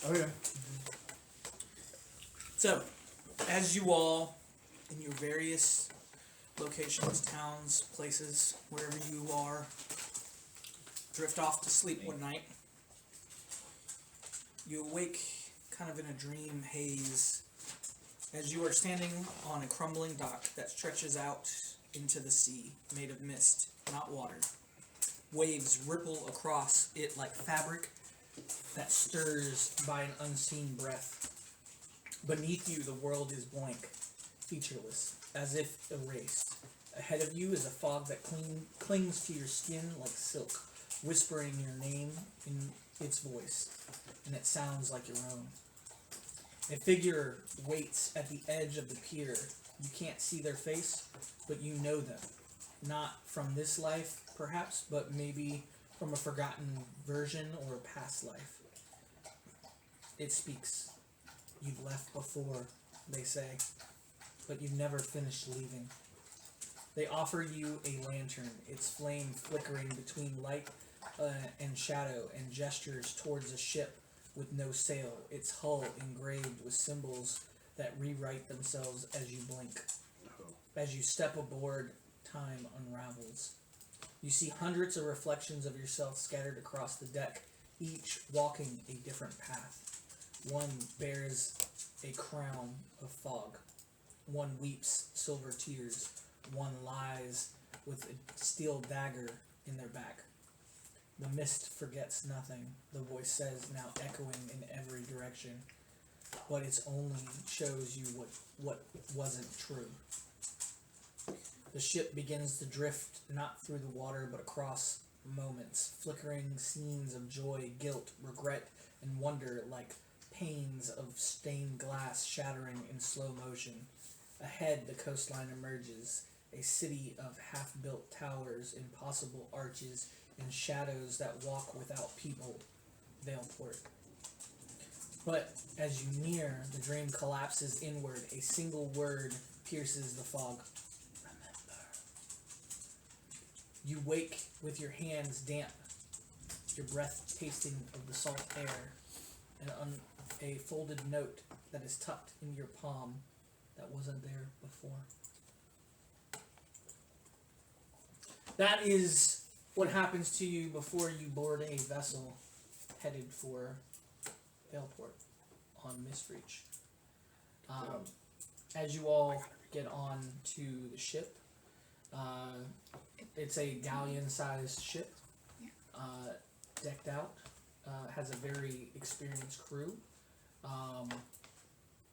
Oh yeah. So, as you all, in your various locations, towns, places, wherever you are, drift off to sleep one night, you awake kind of in a dream haze as you are standing on a crumbling dock that stretches out into the sea, made of mist, not water. Waves ripple across it like fabric that stirs by an unseen breath. Beneath you, the world is blank, featureless, as if erased. Ahead of you is a fog that clings to your skin like silk, whispering your name in its voice, and it sounds like your own. A figure waits at the edge of the pier. You can't see their face, but you know them. Not from this life, perhaps, but maybe from a forgotten version or a past life. It speaks. You've left before, they say, but you've never finished leaving. They offer you a lantern, its flame flickering between light and shadow, and gestures towards a ship with no sail, its hull engraved with symbols that rewrite themselves as you blink. As you step aboard, time unravels. You see hundreds of reflections of yourself scattered across the deck, each walking a different path. One bears a crown of fog. One weeps silver tears. One lies with a steel dagger in their back. The mist forgets nothing, the voice says, now echoing in every direction. But it only shows you what wasn't true. The ship begins to drift not through the water but across moments, flickering scenes of joy, guilt, regret, and wonder like panes of stained glass shattering in slow motion. Ahead, the coastline emerges, a city of half-built towers, impossible arches, and shadows that walk without people, Valeport. But as you near, the dream collapses inward. A single word pierces the fog. Remember. You wake with your hands damp, your breath tasting of the salt air, and a folded note that is tucked in your palm that wasn't there before. That is what happens to you before you board a vessel headed for Valeport on Mistreach. As you all get on to the ship, it's a galleon-sized ship, decked out, has a very experienced crew.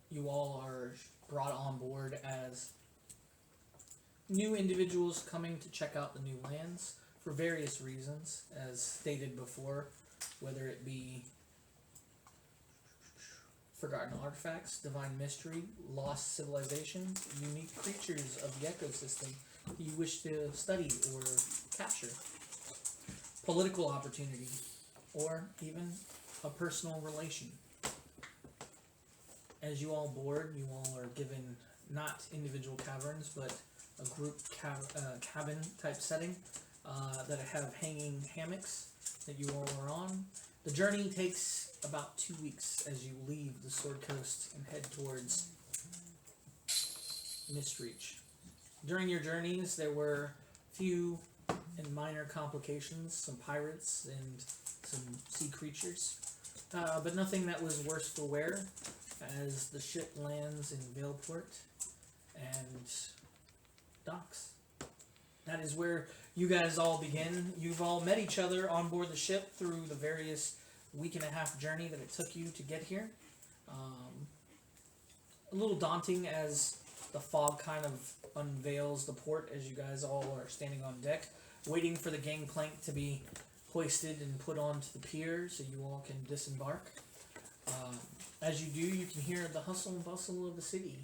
You all are brought on board as new individuals coming to check out the new lands for various reasons, as stated before, whether it be forgotten artifacts, divine mystery, lost civilizations, unique creatures of the ecosystem you wish to study or capture, political opportunity, or even a personal relation. As you all board, you all are given not individual caverns, but a group cabin type setting that have hanging hammocks that you all are on. The journey takes about 2 weeks as you leave the Sword Coast and head towards Mistreach. During your journeys, there were few and minor complications, some pirates and some sea creatures, but nothing that was worse for wear as the ship lands in Valeport and docks. That is where you guys all begin. You've all met each other on board the ship through the various week and a half journey that it took you to get here. A little daunting as the fog kind of unveils the port as you guys all are standing on deck, waiting for the gangplank to be hoisted and put onto the pier so you all can disembark. As you do, you can hear the hustle and bustle of the city,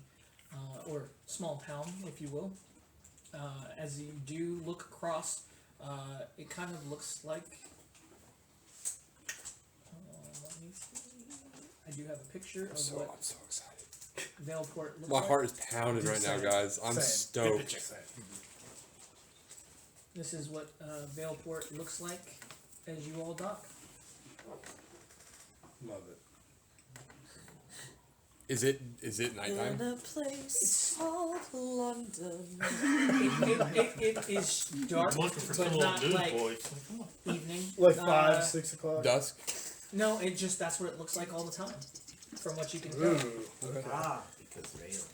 or small town, if you will. As you do look across, it kind of looks like... let me see. I do have a picture of what I'm so excited. Valeport looks My like. heart is pounding right now, guys. I'm stoked. This is what Valeport looks like as you all dock. Love it. Is it nighttime? In a place called London. It is dark, but not like evening. Like 5, 6 o'clock. Dusk? No, that's what it looks like all the time, from what you can tell. Ooh. Okay. Because rail.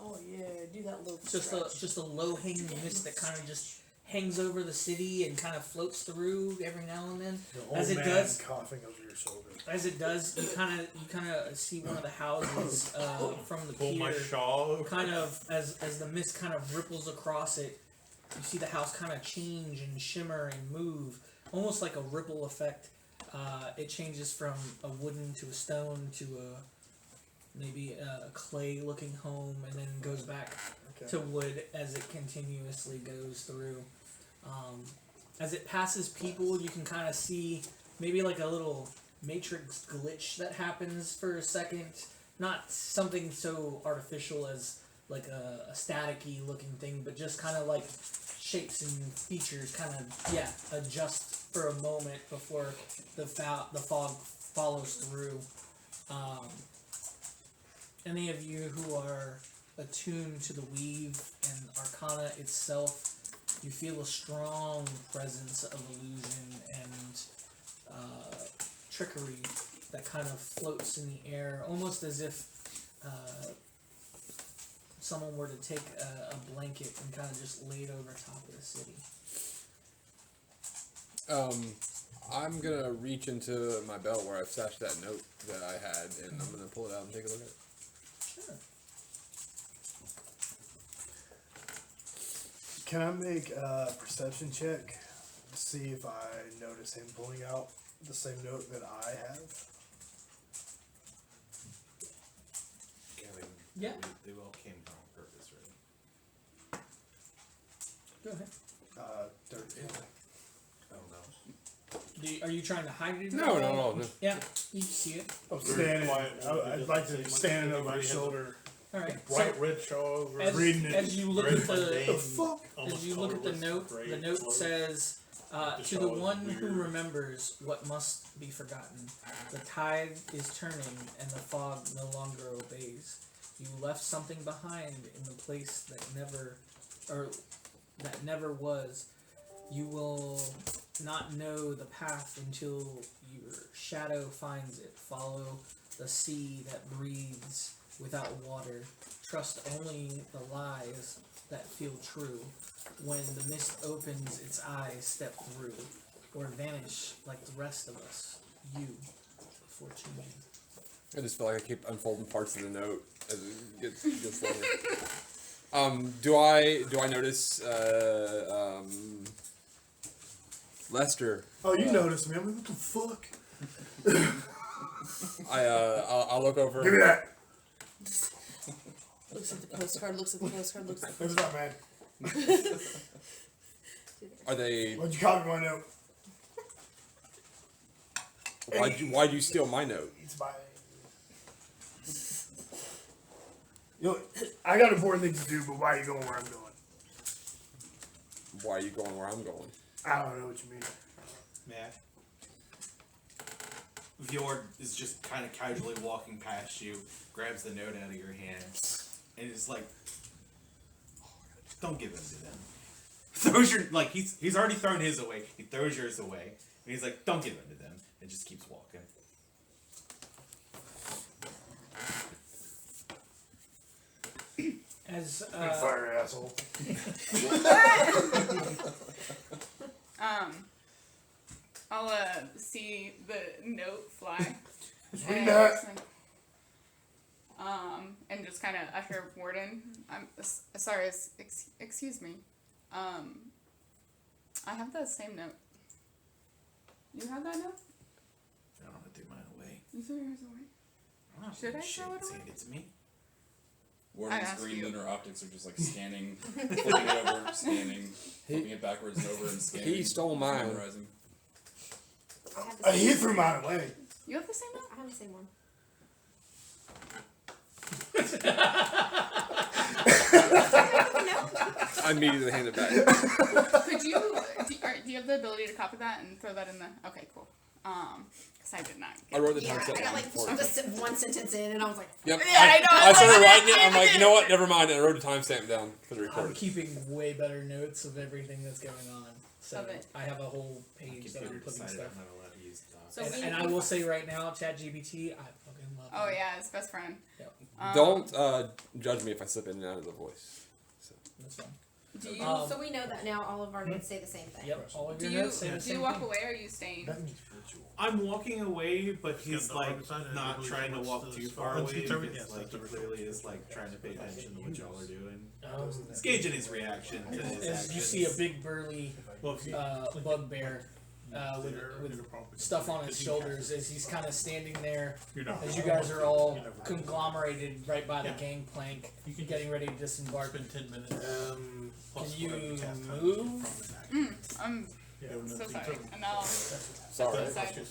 Oh yeah, do that little Just a low hanging mist that kind of just hangs over the city and kind of floats through every now and then. The old As it man does, coughing over your shoulder. As it does, you kind of see one of the houses from the Pull my pier. shawl. Kind of as the mist kind of ripples across it, you see the house kind of change and shimmer and move, almost like a ripple effect. It changes from a wooden to a stone to maybe a clay-looking home, and then goes back to wood as it continuously goes through. As it passes people, you can kind of see maybe like a little matrix glitch that happens for a second. Not something so artificial as like a staticky looking thing, but just kind of like shapes and features kind of adjust for a moment before the fog follows through. Any of you who are attuned to the weave and arcana itself, you feel a strong presence of illusion and trickery that kind of floats in the air, almost as if someone were to take a blanket and kind of just lay it over top of the city. I'm gonna reach into my belt where I've stashed that note that I had, and I'm gonna pull it out and take a look at it. Sure. Can I make a perception check to see if I notice him pulling out the same note that I have? Yeah. They all came here on purpose, right? Go ahead. 13. Oh no. Are you trying to hide it? No. Yeah, you see it. I'm standing. I'd like to stand over his shoulder. All right. Bright red shawl over. Reading it. As you look at The fuck? as you look at the note, says, "To the one who remembers what must be forgotten, the tide is turning and the fog no longer obeys. You left something behind in the place that never was. You will not know the path until your shadow finds it. Follow the sea that breathes without water. Trust only the lies that feel true. When the mist opens its eyes, step through, or vanish like the rest of us. You, before changing." I just feel like I keep unfolding parts of the note as it gets longer. Do I notice Lester? Oh, you noticed me. I'm like, what the fuck? I'll look over. Give me that. Looks at the postcard, looks at the postcard, looks at the That's not bad. Are they? Why'd you copy my note? Why'd you steal my note? It's my... I got important things to do, but why are you going where I'm going? Why are you going where I'm going? I don't know what you mean. Matt. Fjord is just kind of casually walking past you, grabs the note out of your hand, and is like, "Don't give him to them." Throws your he's already thrown his away. He throws yours away, and he's like, "Don't give him to them," and just keeps walking. As Fire asshole. I'll see the note fly. Read that. And just kind of usher Warden. I'm sorry. Excuse me. I have the same note. You have that note? I don't want to take mine away. You threw yours away. Should I throw it away? Hand it to me. Warden's green lunar optics are just like scanning, flipping it over, scanning, flipping it backwards and over, and scanning. He stole mine. Memorizing. He threw mine away. You have the same note? I have the same one. I immediately hand it back. Could you? Do you have the ability to copy that and throw that in the? Okay, cool. Because I did not. I wrote the Yeah, timestamp. I got like for it. just one sentence in, and I was like, Yep. Yeah, I know. I started Like, writing it. I'm like, you know what? Never mind. And I wrote a timestamp down for the I'm recording. keeping way better notes of everything that's going on. So Of it. I have a whole page that I'm Computer putting decided stuff. I'm not allowed to use Doc. So And I will say right now, ChatGPT, I fucking love Oh it. yeah, his best friend. Yep. Don't judge me if I slip in and out of the voice. That's fine. Do you so we know that now. All of our notes say the same thing. Yep, all of do your you notes say the do same you walk thing. away or are you staying? That means ritual. I'm walking away, but he's the like hard side and not really trying to what's walk the too spell far once away you turn it, because yes, like that's he the clearly is like trying to pay attention to what y'all are doing. Um, It's gauging his reaction to his as you actions. see a big burly Well, if you, bugbear with stuff on his shoulders as he's kind of standing there you're not. as you guys are all conglomerated right by the gangplank, You can getting ready to disembark. spend 10 minutes. Plus Can you whatever task time move? you probably I'm Yeah, so sorry. sorry. And I'll Sorry. Side.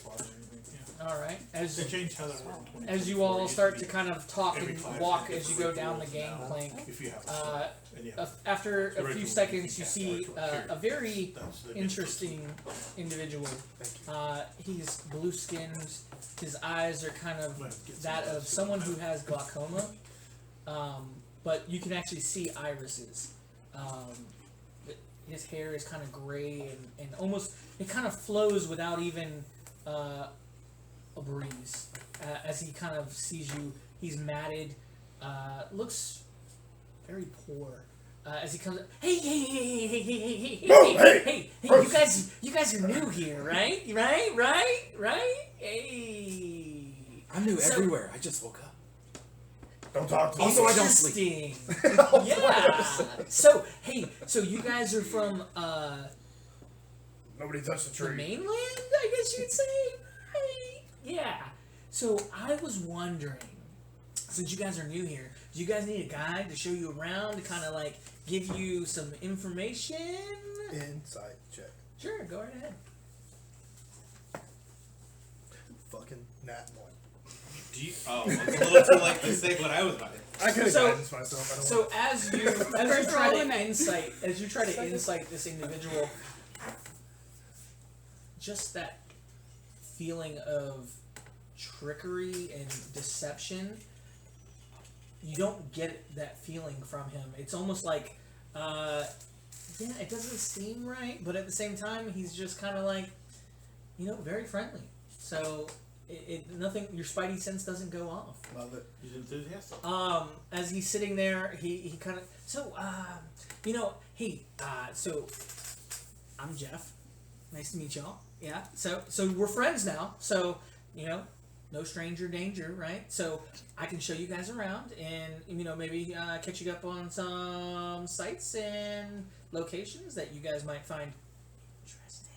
All right, They changed how that worked. in as you 2024. all It used start be to kind of talk every and class walk had as you different go down the rules now. gangplank. If you have a and you have After a few Original seconds, you cast see virtual character. a very that's the interesting individual. He's blue skinned. His eyes are kind of that of someone who has glaucoma, but you can actually see irises. His hair is kind of gray and almost it kind of flows without even a breeze. As he kind of sees you, he's matted. Looks very poor. As he comes, hey, you guys are new here, right? Right? Hey. I'm new So- everywhere. I just woke up. Don't talk to me. Also, I don't sleep. Interesting. Yeah. So you guys are from Nobody touched the the tree. mainland, I guess you'd say. Right? Yeah. So I was wondering, since you guys are new here, do you guys need a guide to show you around to kind of like give you some information? Insight check. Sure, go right ahead. Fucking nat one. Do you, oh, it's a little too late to say what I was about to. I could have So- guidance myself. I don't So as you First try roll to in it. insight this individual, just that feeling of trickery and deception, you don't get that feeling from him. It's almost like, yeah, it doesn't seem right, but at the same time, he's just kind of like, very friendly. So nothing, your spidey sense doesn't go off. love it. He's enthusiastic. As he's sitting there, he kind of hey, so I'm Jeff. Nice to meet y'all. Yeah. So we're friends now. So no stranger danger, right? So I can show you guys around and maybe catch you up on some sites and locations that you guys might find interesting.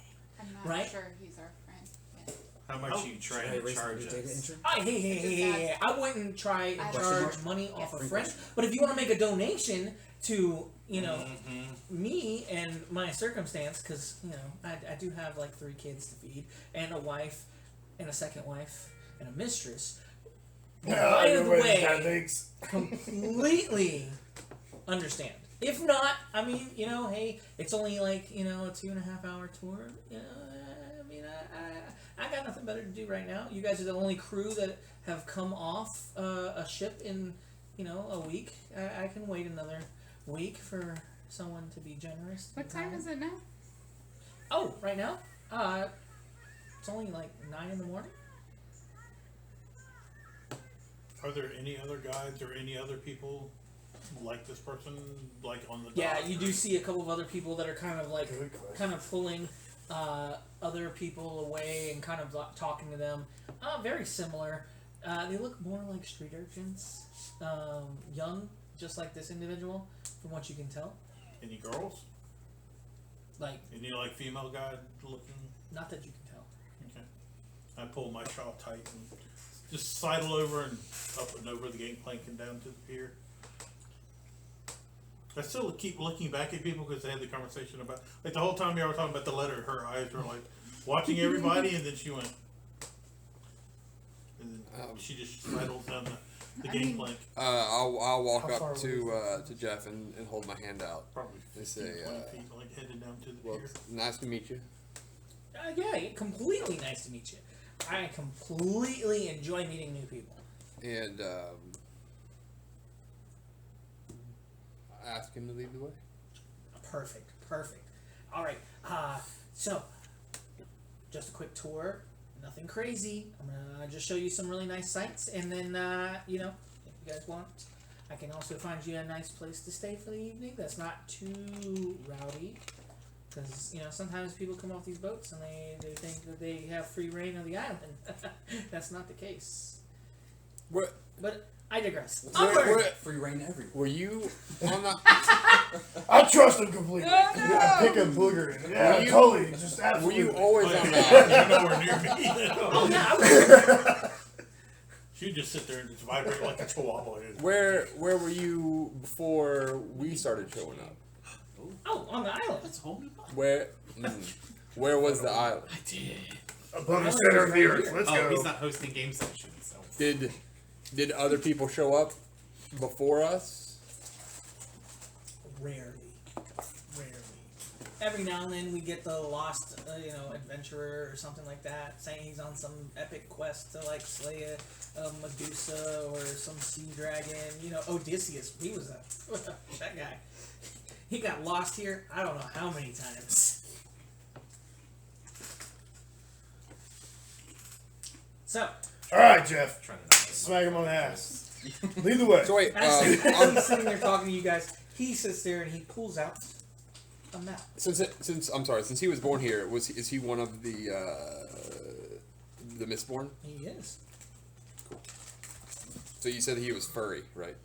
I'm not Right? sure he's our friend yet. How much you trying to charge us? Hey, I wouldn't try and I- charge money off a friend, but if you want to make a donation to, me and my circumstance, because, I do have like 3 kids to feed, and a wife, and a second wife, and a mistress. By the way, completely understand. If not, I mean, hey, it's only like, a 2.5 hour tour. I got nothing better to do right now. You guys are the only crew that have come off a ship in, a week. I can wait another week for someone to be generous. What time is it now? Oh, right now? It's only like 9 in the morning. Are there any other guides or any other people like this person, like on the Yeah, dock you or- do see a couple of other people that are kind of like, Good question. kind of pulling other people away and kind of talking to them. Very similar. They look more like street urchins. Young, just like this individual, from what you can tell. Any girls? Like, Any like female guide looking? not that you can tell. Okay. I pull my shawl tight and just sidle over and up and over the gangplank and down to the pier. I still keep looking back at people because they had the conversation about, like the whole time y'all were talking about the letter, her eyes were like watching everybody, and then she went, and then she just sidles down the I mean- gangplank. I'll walk How far up away is to Jeff and hold my hand out. Probably They 15, say, 20 feet, like headed down to the Well, pier. nice to meet you. Yeah, completely nice to meet you. I completely enjoy meeting new people. And ask him to lead the way. Perfect. All right. So, just a quick tour. Nothing crazy. I'm gonna just show you some really nice sights, and then if you guys want, I can also find you a nice place to stay for the evening. That's not too rowdy, because sometimes people come off these boats and they think that they have free reign of the island. That's not the case. What? But I digress. Free reign everywhere. Were you on the? I trust him completely. Oh, no. Yeah, pick a booger. Yeah, you- totally. Just Were absolutely. you always on the? You're nowhere near me. Oh yeah, I was. She'd just sit there and just vibrate like a chihuahua. Where were you before we started showing up? Oh, on the island. That's home. Where? Where was the island? I did. Above the center of the earth. Let's Oh, go. he's not hosting game sessions. So. Did other people show up before us? Rarely. Every now and then we get the lost, adventurer or something like that, saying he's on some epic quest to like slay a Medusa or some sea dragon. Odysseus. He was that guy. He got lost here. I don't know how many times. So. All right, Jeff. Trying to Smack him on the ass. Lead the way. So wait, As he's sitting there talking to you guys, he sits there and he pulls out a map. since he was born here, is he one of the Mistborn? He is. So you said he was furry, right?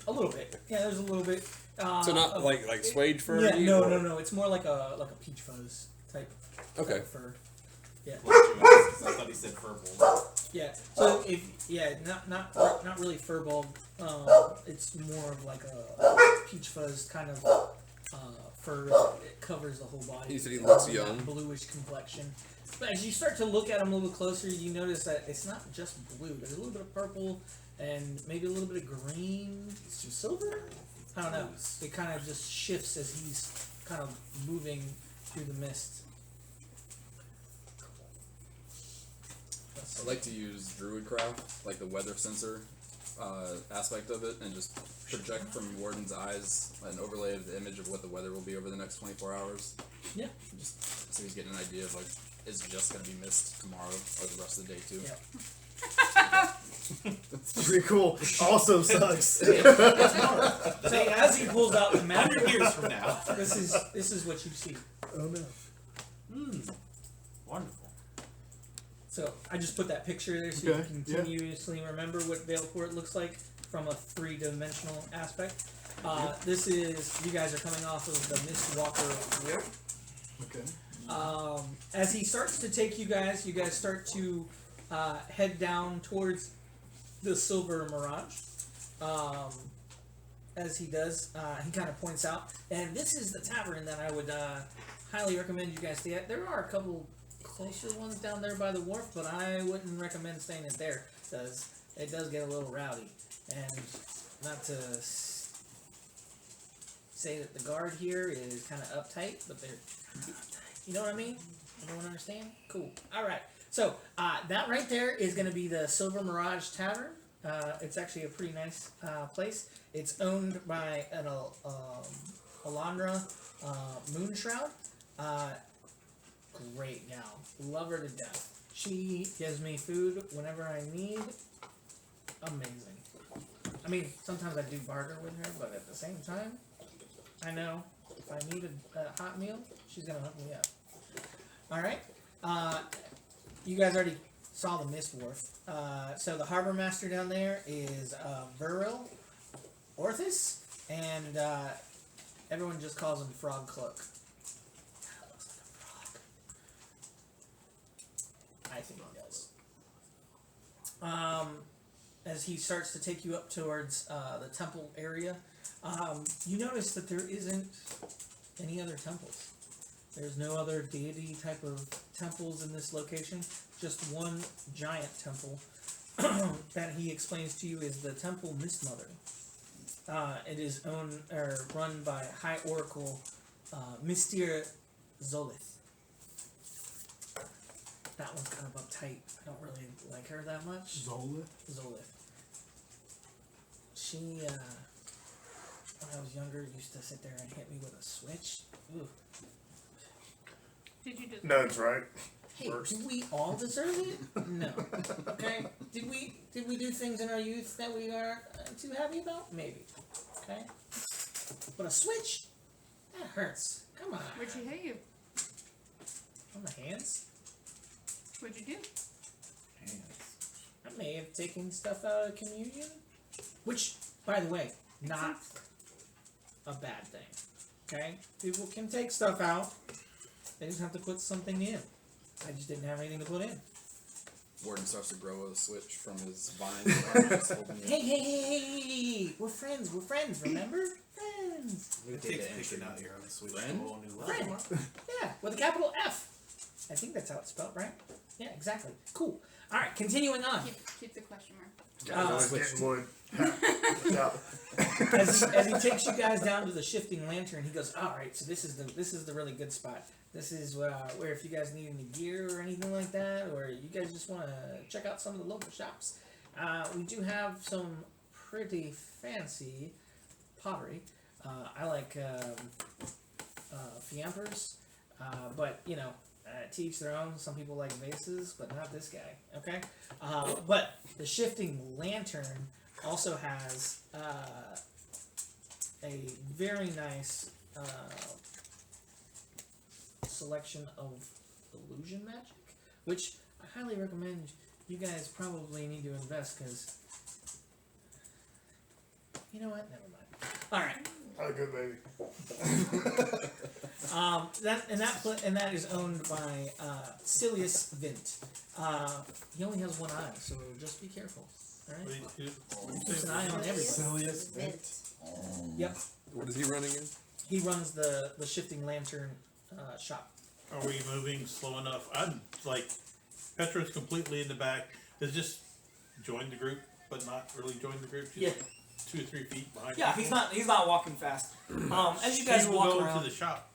A little bit. Yeah, there's a little bit. So not like suede furry? Yeah, no, or- no. It's more like a peach fuzz type. Okay. Type fur. Yeah. I thought he said purple. Yeah. So not really fur bulb. It's more of like a peach fuzz kind of fur. It covers the whole body. He said he looks That young. bluish complexion. But as you start to look at him a little closer, you notice that it's not just blue. There's a little bit of purple and maybe a little bit of green, silver. I don't know. It kind of just shifts as he's kind of moving through the mist. I like to use Druidcraft, like the weather sensor aspect of it, and just project from Warden's eyes an overlay of the image of what the weather will be over the next 24 hours. Yeah. Just so he's getting an idea of like, is it just going to be mist tomorrow or the rest of the day too? Yeah. That's pretty cool. Also sucks. So as he pulls out the map, 100 years from now. this is what you see. Oh no. Wonderful. So I just put that picture there so Okay, you can continuously remember what Veilport looks like from a three-dimensional aspect. This is, you guys are coming off of the Mistwalker War. Okay. As he starts to take you guys start to head down towards the Silver Mirage. As he does, he kind of points out, and this is the tavern that I would highly recommend you guys stay at. There are a couple closer ones down there by the wharf, but I wouldn't recommend staying at there because it does get a little rowdy. And not to say that the guard here is kind of uptight, but they're kind of uptight. You know what I mean? Everyone understand? Cool. All right. So that right there is going to be the Silver Mirage Tavern. It's actually a pretty nice place. It's owned by an Alondra Moonshroud. Great gal. Love her to death. She gives me food whenever I need. Amazing. I mean, sometimes I do barter with her, but at the same time, I know if I need a hot meal, she's going to hook me up. Alright. You guys already saw the Mist Wharf. So the harbor master down there is Viril Orthus, and everyone just calls him Frog Cloak. That looks like a frog. I think he does. As he starts to take you up towards the temple area, you notice that there isn't any other temples. There's no other deity type of temples in this location. Just one giant temple that he explains to you is the Temple Mistmother. It is owned or run by High Oracle Mistreach Zolith. That one's kind of uptight. I don't really like her that much. Zola? Zolith. She, when I was younger, used to sit there and hit me with a switch. Ooh. Did you just? No, that's right. Hey, Worst. do we all deserve it? No. Okay. Did we do things in our youth that we are too happy about? Maybe. Okay. But a switch? That hurts. Come on. Where'd she hit you? On the hands? What'd you do? I may have taken stuff out of communion. Which, by the way, not a bad thing. Okay? People can take stuff out. They just have to put something in. I just didn't have anything to put in. Warden starts to grow a switch from his vine. Just holding it. Hey! We're friends, remember? Friends! It takes picking out your own switch to a Friend? whole new level. Friend. Yeah, with a capital F. I think that's how it's spelled, right? Yeah, exactly. Cool. Alright, continuing on. Keep the question mark. Getting wood. Yeah. As he takes you guys down to the shifting lantern, he goes, "Alright, so this is the really good spot. This is where if you guys need any gear or anything like that, or you guys just want to check out some of the local shops, we do have some pretty fancy pottery. I like fiampers, but you know, to each their own. Some people like vases, but not this guy. Okay, but the shifting lantern also has a very nice selection of illusion magic, which I highly recommend you guys probably need to invest, because you know what? Never mind. All right. Had a good baby. That is owned by Silius Vint. He only has one eye, so just be careful. All right. Keeps an eye on everybody. Silliest Mint. Yep. What is he running in? He runs the shifting lantern shop. Are we moving slow enough? I'm like, Petra's completely in the back. Has just joined the group, but not really joined the group. She's Yeah. 2 or 3 feet behind. Yeah, people. he's not walking fast. As you guys She will walk go around, into the shop.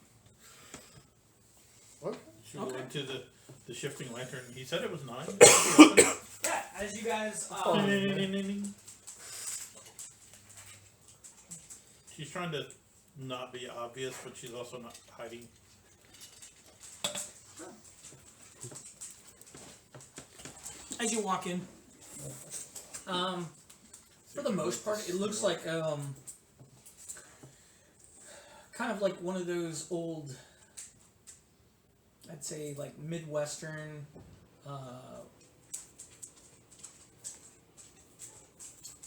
What? She will go Okay. into the shifting lantern. He said it was 9. yeah, as you guys, She's trying to not be obvious, but she's also not hiding. as you walk in, For the most part, it looks like kind of like one of those old, I'd say like Midwestern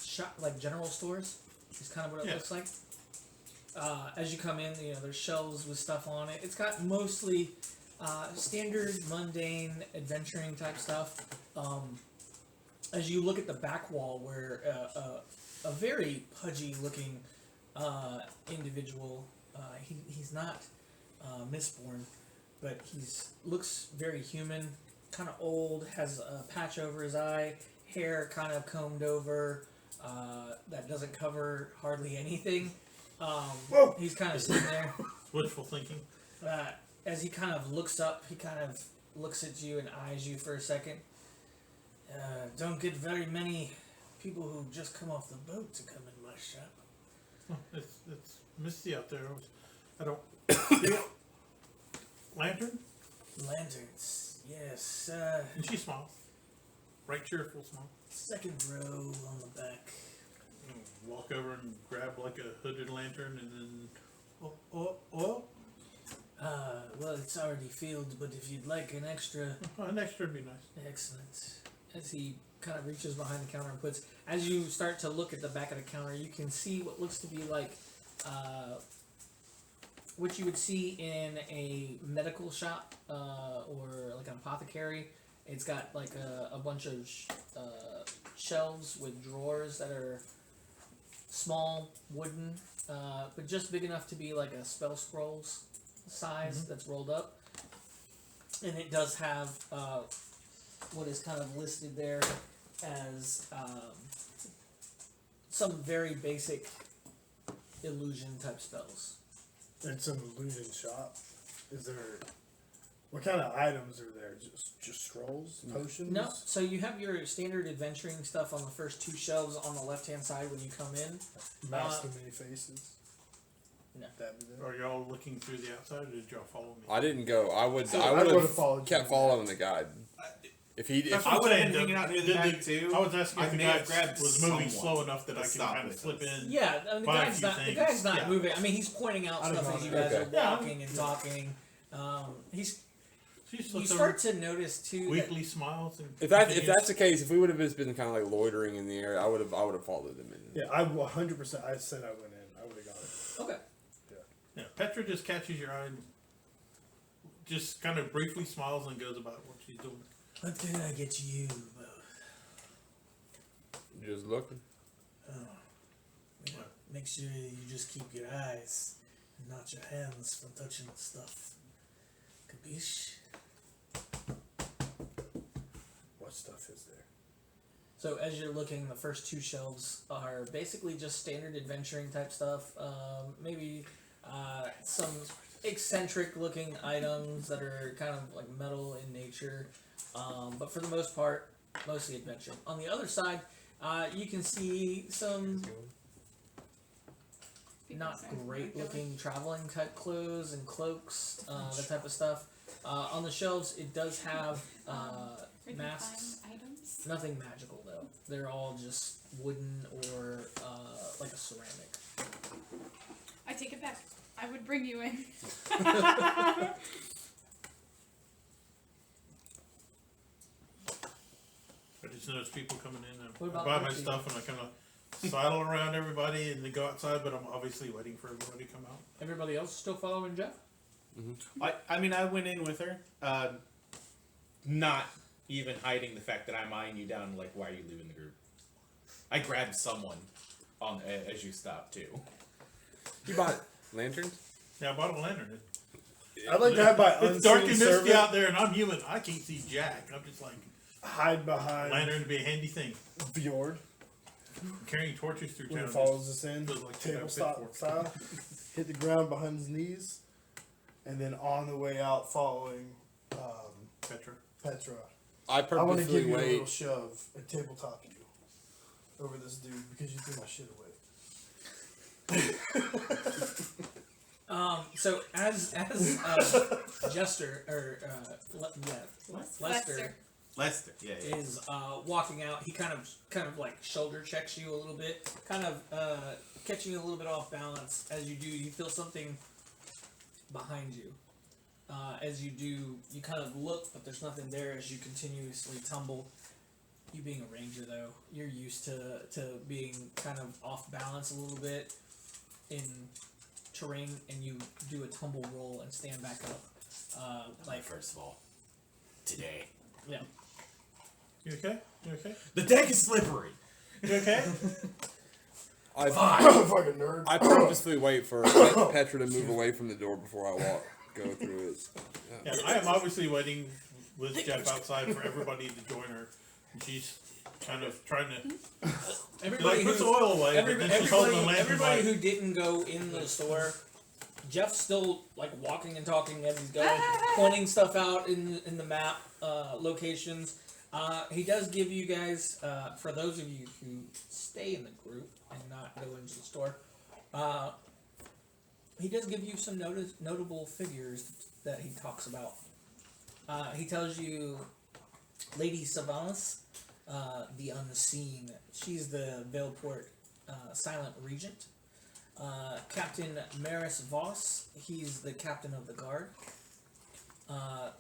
shop, like general stores. Is kind of what it Yeah. looks like. As you come in, you know, there's shelves with stuff on it. It's got mostly standard, mundane, adventuring type stuff. As you look at the back wall, where a very pudgy-looking individual, he's not Mistborn, but looks very human, kind of old, has a patch over his eye, hair kind of combed over, that doesn't cover hardly anything. He's kind of sitting there. Wishful thinking. As he kind of looks up, he kind of looks at you and eyes you for a second. Don't get very many people who just come off the boat to come in my shop. Oh, it's misty out there. I don't. Yeah. Lantern? Lanterns, yes. And she smiles. Right cheerful smile. Second row on the back. Walk over and grab like a hooded lantern and then. Oh. Well, it's already filled, but if you'd like an extra, An extra would be nice. excellent. As he kind of reaches behind the counter and puts, as you start to look at the back of the counter, you can see what looks to be like, what you would see in a medical shop, or like an apothecary. It's got like a bunch of shelves with drawers that are small, wooden, but just big enough to be like a spell scrolls size that's rolled up. And it does have what is kind of listed there as some very basic illusion type spells. It's an illusion shop. Is there What kind of items are there? Just scrolls, potions? No, so you have your standard adventuring stuff on the first 2 shelves on the left-hand side when you come in. Mask of many faces. No. That'd be there. Are y'all looking through the outside, or did y'all follow me? I didn't go. I would. So I I would would've have followed kept you. following the guide. If he, That's if what I I'm would have saying, been hanging out near the back too. I was asking I if the may guy have grabbed was moving someone slow enough that I to can stop kind of with slip us. in. Yeah, I mean, the Buy a guy's few not. The things. guy's not Yeah. moving. I mean, he's pointing out I'd have stuff as gone you guys there. are Okay. walking and talking. He's. She's You start to notice too. That, weekly smiles and if that's the case, if we would have just been kind of like loitering in the area, I would have followed them in. Yeah, I 100%. I said I went in. I would have got it. okay. Yeah, Petra just catches your eye and just kind of briefly smiles and goes about what she's doing. What can I get you both? Just looking. Yeah, make sure you just keep your eyes and not your hands from touching the stuff. Capiche? What stuff is there? So as you're looking, the first 2 shelves are basically just standard adventuring type stuff. Maybe some eccentric looking items that are kind of like metal in nature. But for the most part, mostly adventure. On the other side, you can see some not great looking traveling type clothes and cloaks, that type of stuff. On the shelves, it does have masks. Items. Nothing magical though. They're all just wooden or like a ceramic. I take it back. I would bring you in. I just noticed people coming in and What about buy my Archie? stuff and I kind of sidle around everybody and they go outside, but I'm obviously waiting for everybody to come out. Everybody else still following Jeff? I mean, I went in with her, not even hiding the fact that I'm eyeing you down. Like, why are you leaving the group? I grabbed someone as you stopped too. You bought lanterns? Yeah, I bought a lantern. I'd like to have my It's dark and unseen misty servant out there and I'm human. I can't see jack. I'm just like, hide behind lantern would be a handy thing. Fjord. Carrying torches through When town. he follows us in, feels like table a style, pitchfork. hit the ground behind his knees, and then on the way out, following Petra. Petra. I I want to purposefully give you a little wait. shove and tabletop you over this dude because you threw my shit away. So as Jester or Lester Lester, yeah. is walking out, he kind of like shoulder checks you a little bit, kind of catching you a little bit off balance. As you do, you feel something behind you. As you do, you kind of look, but there's nothing there as you continuously tumble. You being a ranger, though, you're used to being kind of off balance a little bit in terrain, and you do a tumble roll and stand back up. Like First of all, today. yeah. You okay? You okay? The deck is slippery. You okay? I Fucking nerd. I purposefully wait for Petra to move away from the door before I go through it. Yeah, I am obviously waiting with Jeff outside for everybody to join her. And she's kind of trying to. She Everybody like puts the who oil away, but then she's holding the lantern everybody like, who didn't go in the store, Jeff's still like walking and talking as he's going, pointing stuff out in the map locations. He does give you guys, for those of you who stay in the group and not go into the store, he does give you some notable figures that he talks about. He tells you Lady Savanas, the Unseen. She's the Veilport Silent Regent. Captain Maris Voss, he's the captain of the guard.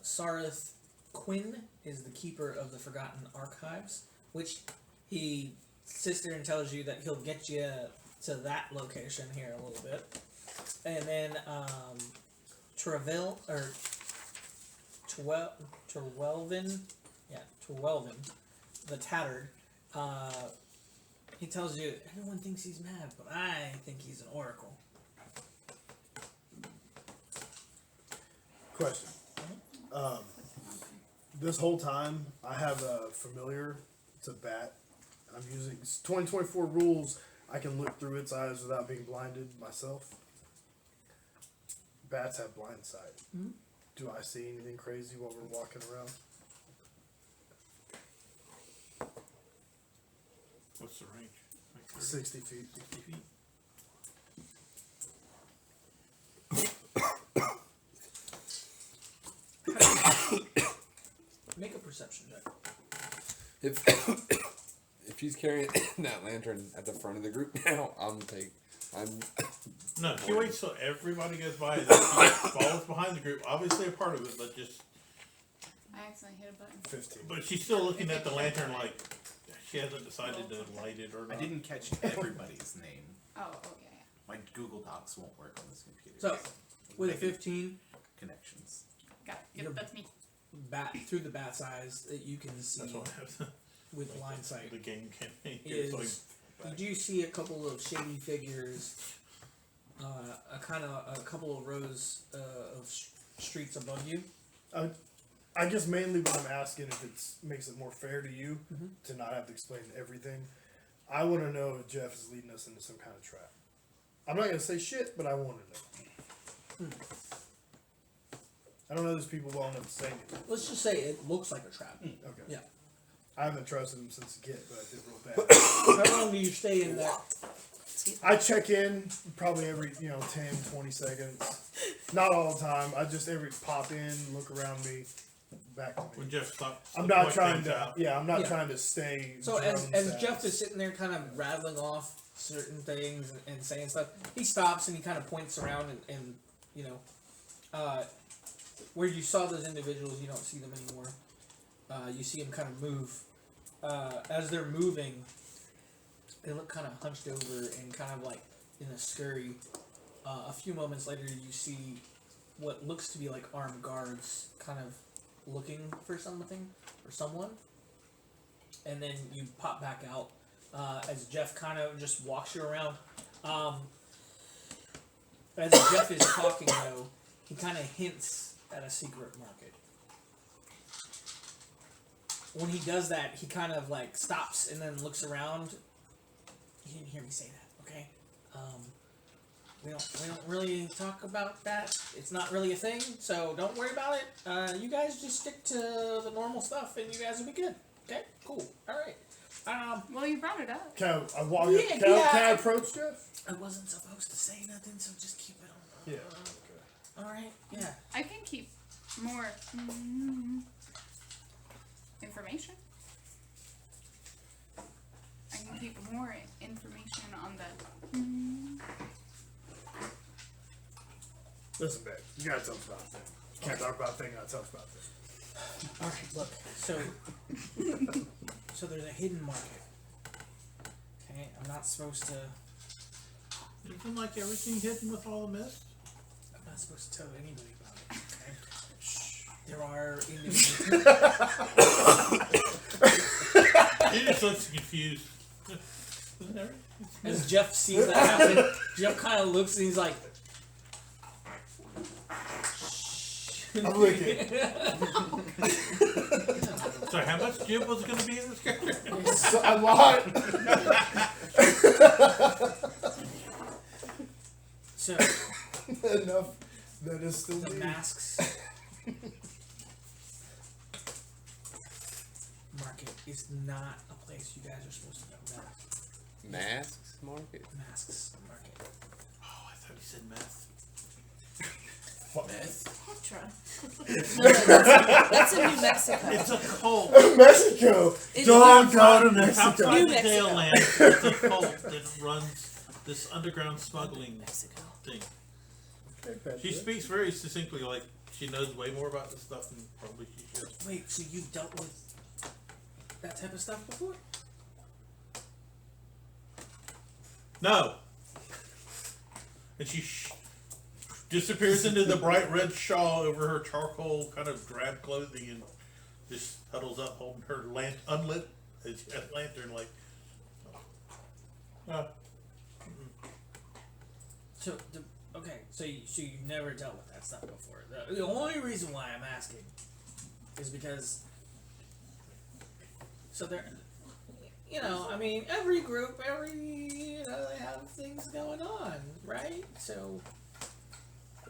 Sarith Quinn is the keeper of the Forgotten Archives, which he sits there and tells you that he'll get you to that location here a little bit. And then Terwelvin, the Tattered, he tells you, everyone thinks he's mad, but I think he's an oracle. Question. This whole time, I have a familiar. It's a bat. I'm using 2024 rules. I can look through its eyes without being blinded myself. Bats have blind sight. Mhm. Do I see anything crazy while we're walking around? What's the range? Like 30, 60 feet. 60 feet? Make a perception check. If if she's carrying that lantern at the front of the group now, I'm. No, she waits till everybody goes by and then she follows behind the group. Obviously a part of it, but just. I accidentally hit a button. 15. But she's still looking at the lantern like she hasn't decided to light it or I not. didn't catch everybody's name. Oh, yeah. My Google Docs won't work on this computer. So, with a 15, Connections. Got it. You're- Yep, that's me. through the bat's eyes that you can see That's why I have with line sight the game campaign. is you do see a couple of shady figures, a couple of rows of streets above you. I guess mainly what I'm asking, if it makes it more fair to you to not have to explain everything, I want to know if Jeff is leading us into some kind of trap. I'm not going to say shit, but I want to know. I don't know those people well enough to say anything. Let's just say it looks like a trap. Okay. Yeah. I haven't trusted him since the get, but I did real bad. How long do you stay in that? I check in probably every 10, 20 seconds. Not all the time. I just pop in, look around me, back to When me. Jeff stops. I'm not point trying things to. out. Yeah, I'm not Yeah. trying to stay. So as drone Jeff fast. is sitting there kind of rattling off certain things and saying stuff, he stops and he kind of points around and where you saw those individuals, you don't see them anymore. You see them kind of move. As they're moving, they look kind of hunched over and kind of like in a scurry. A few moments later, you see what looks to be like armed guards kind of looking for something or someone. And then you pop back out as Jeff kind of just walks you around. As Jeff is talking, though, he kind of hints at a secret market. When he does that, he kind of like stops and then looks around. You didn't hear me say that, okay? We don't really talk about that. It's not really a thing, so don't worry about it. You guys just stick to the normal stuff, and you guys will be good. Okay, cool. All right. Well, you brought it up. Can I walk Yeah, up? Can yeah. I approach Jeff? I wasn't supposed to say nothing, so just keep it on. Yeah. Okay. All right. Yeah. I can keep more information. I can keep more information on the. Listen, babe. You gotta tell us about things. You can't talk about things. Not talk about things. All right. Look. So there's a hidden market. Okay. I'm not supposed to. Isn't like everything hidden with all the mist? I'm not supposed to tell anybody about it. Okay. Shh. There are individuals. He just looks confused. As Jeff sees that happen, Jeff kind of looks and he's like. I'm looking. So how much Jim was going to be in this character? A lot. So Enough that is still the me. masks market is not a place you guys are supposed to go. No. Masks market. Masks market. Oh, I thought he said meth. Petra. That's in New Mexico. It's a cult. Mexico. It's Don't go to Outside Mexico. New the Mexico. Dale land, it's a cult that runs this underground smuggling Mexico. thing. Okay, Petra. She speaks very succinctly, like she knows way more about this stuff than probably she should. Wait, so you've dealt with that type of stuff before? No. And she disappears into the bright red shawl over her charcoal kind of drab clothing and just huddles up holding her unlit lantern like. So you've never dealt with that stuff before. The only reason why I'm asking is because there, I mean, every group, they have things going on, right? So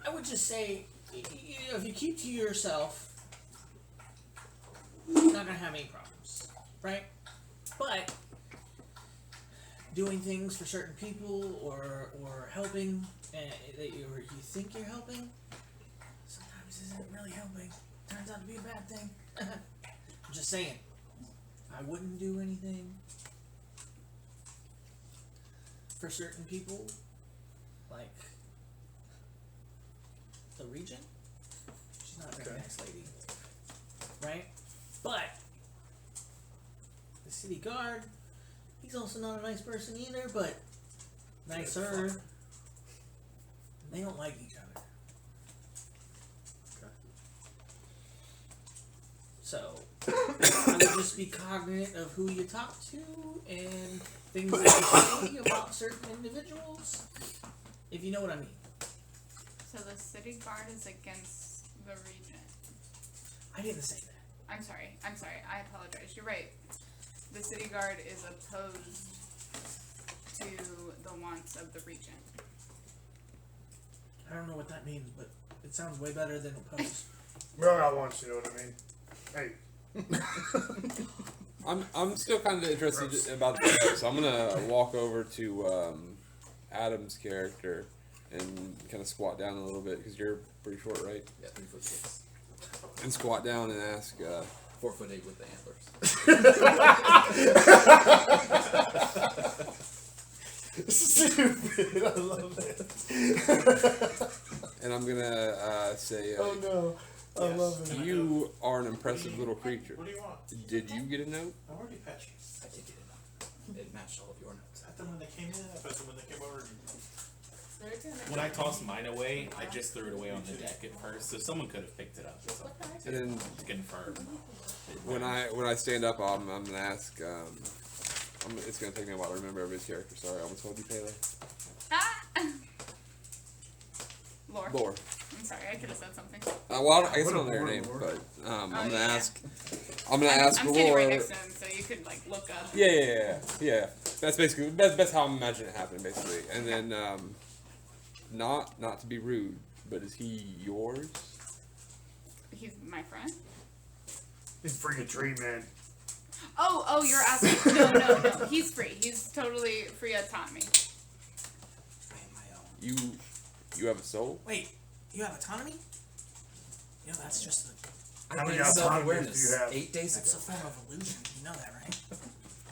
I would just say if you keep to yourself, you're not gonna have any problems, right? But doing things for certain people or helping that you think you're helping sometimes isn't really helping. Turns out to be a bad thing. I'm just saying. I wouldn't do anything for certain people, like the Regent. She's not a very nice lady, right? But the city guard, he's also not a nice person either, but nicer. They don't like each other. Okay. So I would just be cognizant of who you talk to and things that you say about certain individuals, if you know what I mean. So the city guard is against the regent. I didn't say that. I'm sorry. I apologize. You're right. The city guard is opposed to the wants of the regent. I don't know what that means, but it sounds way better than opposed. We all got once, you know what I mean? Hey. I'm still kind of interested about this, so I'm gonna walk over to Adam's character and kind of squat down a little bit because you're pretty short, right? Yeah, 3'6". And squat down and ask. 4'8" with the antlers. Stupid. I love that. And I'm gonna say. Oh no. I love it. You are an impressive little creature. What do you want? Did you get a note? I already patched you. I did get it. It matched all of your notes. I thought when they came in, I thought when they came over. When I tossed mine away, I just threw it away on the deck at first, so someone could have picked it up. So And then to confirm. when I stand up, I'm gonna ask. It's gonna take me a while to remember everybody's character. Sorry, I almost told you, Pele. Lore. Lore. I'm sorry, I could have said something. Well, I guess I What don't know a your Lore, name, Lore. but I'm gonna yeah. ask. I'm gonna ask I'm standing Lore. right next to him, so you could like look up. Yeah. That's basically that's how I'm imagining it happening, basically. And then, not to be rude, but is he yours? He's my friend. He's freaking tree, man. Oh, you're asking. No. He's free. He's totally free autonomy. I am my own. You have a soul? Wait, you have autonomy? You know, that's just a, How many gained autonomies self-awareness do you have? 8 days that's a ago. form of illusion. You know that, right?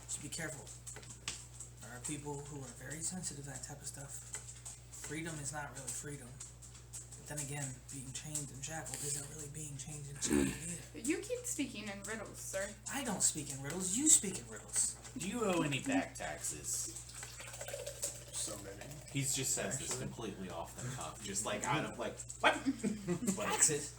So be careful. There are people who are very sensitive to that type of stuff. Freedom is not really freedom. But then again, being chained and shackled isn't really being chained and shackled either. You keep speaking in riddles, sir. I don't speak in riddles. You speak in riddles. Do you owe any back taxes? So many. He just says this completely off the cuff, just like out of like what? But Taxes?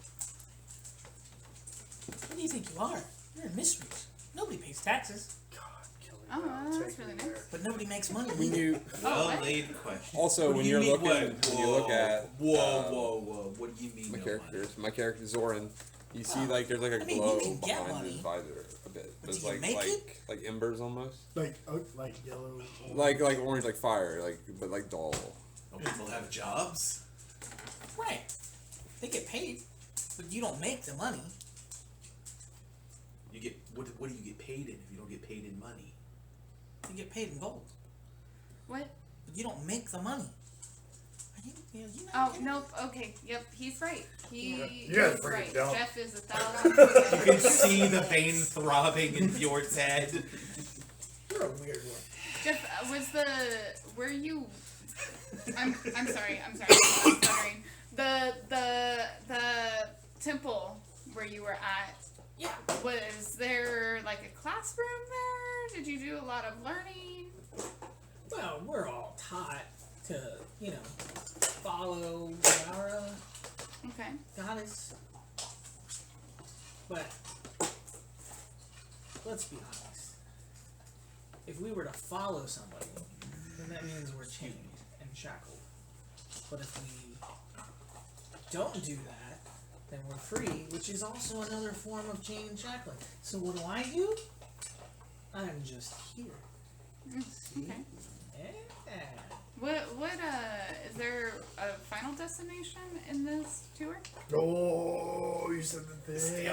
What do you think you are? You're in Mistreach. Nobody pays taxes, God, kill me. Oh, now. that's Take me really there. nice. but nobody makes money. When you well what? laid question. also What when do you you're mean, looking what? when you look at Whoa! What do you mean? my no characters, my character Zoran, you see like there's like a I mean, you glow can get behind his money. visor a bit, But but it's do you like make like embers almost, Like yellow. like orange, like fire, like but like dull. money? Don't people have jobs? Right. They get paid, but you don't make the money. You get what do you get paid in if you don't get paid in money? You get paid in gold, What? but you don't make the money. Are you not Oh, getting nope. Okay. Yep. He's right. He You guys is freaking right. dumb. Jeff is You 1,000%. can see the vein throbbing in Fjord's head. You're a weird one. Jeff, were you? I'm sorry. I'm stuttering. The temple where you were at. Yeah. Was there like a classroom there? Did you do a lot of learning? Well, we're all taught to, follow Yara, Okay. goddess. But let's be honest. If we were to follow somebody, then that means we're chained and shackled. But if we don't do that, then we're free, which is also another form of chain and shackling. So what do? I'm just here. Okay. Yeah. What is there a final destination in this tour? Oh, you said the thing.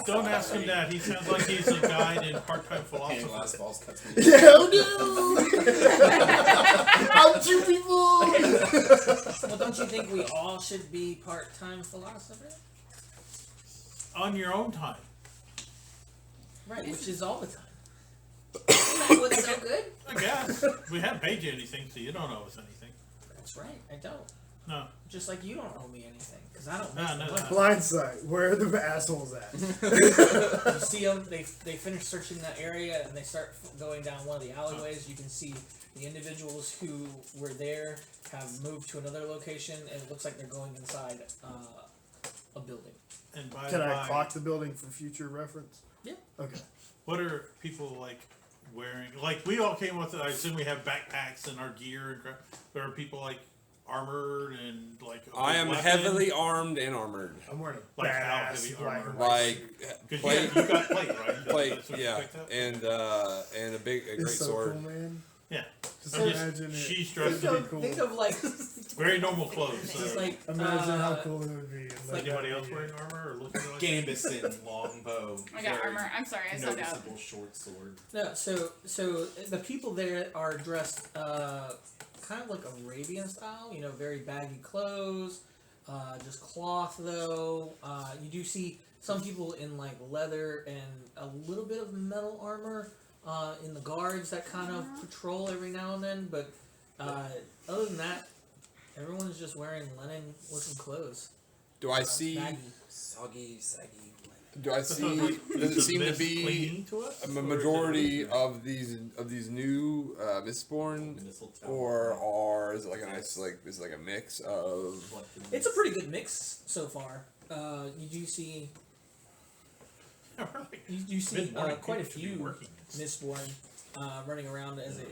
Don't ask him that. He sounds like he's a guide in part-time Painting philosophy. glass balls cuts me. Yeah, oh no! I'm two people! Well, don't you think we all should be part-time philosophers? On your own time. Right, which is all the time. That was so good. I guess. We haven't paid you anything, so you don't owe us anything. That's right, I don't. No. Just like you don't owe me anything, because I don't No, make no, the no. money. Blindside, where are the assholes at? You see them, they finish searching that area, and they start going down one of the alleyways. You can see the individuals who were there have moved to another location, and it looks like they're going inside a building. And by Can the I by, clock the building for future reference? Yeah. Okay. what are people like wearing? Like we all came with. I assume we have backpacks and our gear and crap. But are people like armored and like? a I big am weapon? heavily armed and armored. I'm wearing a Like how badass heavy black armor? and white Like suit. Because plate, you got plate, right? plate, That's what you yeah, picked up? and a great It's so sword. cool, man. Yeah. Just I'm just- imagine it. she's dressed It'd to be cool. Think of like very normal clothes. just So. like Imagine how cool it would be. and let Anybody that else be wearing it. armor or looking like? Gambison, longbow. I got very armor. I'm sorry, I said out. Noticeable short sword. No, so the people there are dressed kind of like Arabian style, you know, very baggy clothes, just cloth though. You do see some people in like leather and a little bit of metal armor in the guards that kind of patrol every now and then, but other than that, everyone's just wearing linen looking clothes. Do I see? Baggy. Soggy, saggy. Do I see? Does it seem to be clinging to us? a Or is it majority illusionary? of these new Mistborn, or is it like a nice is it like a mix of? It's a pretty good mix so far. You do see you see Mid-morning quite a people should be few working. Mistborn running around as it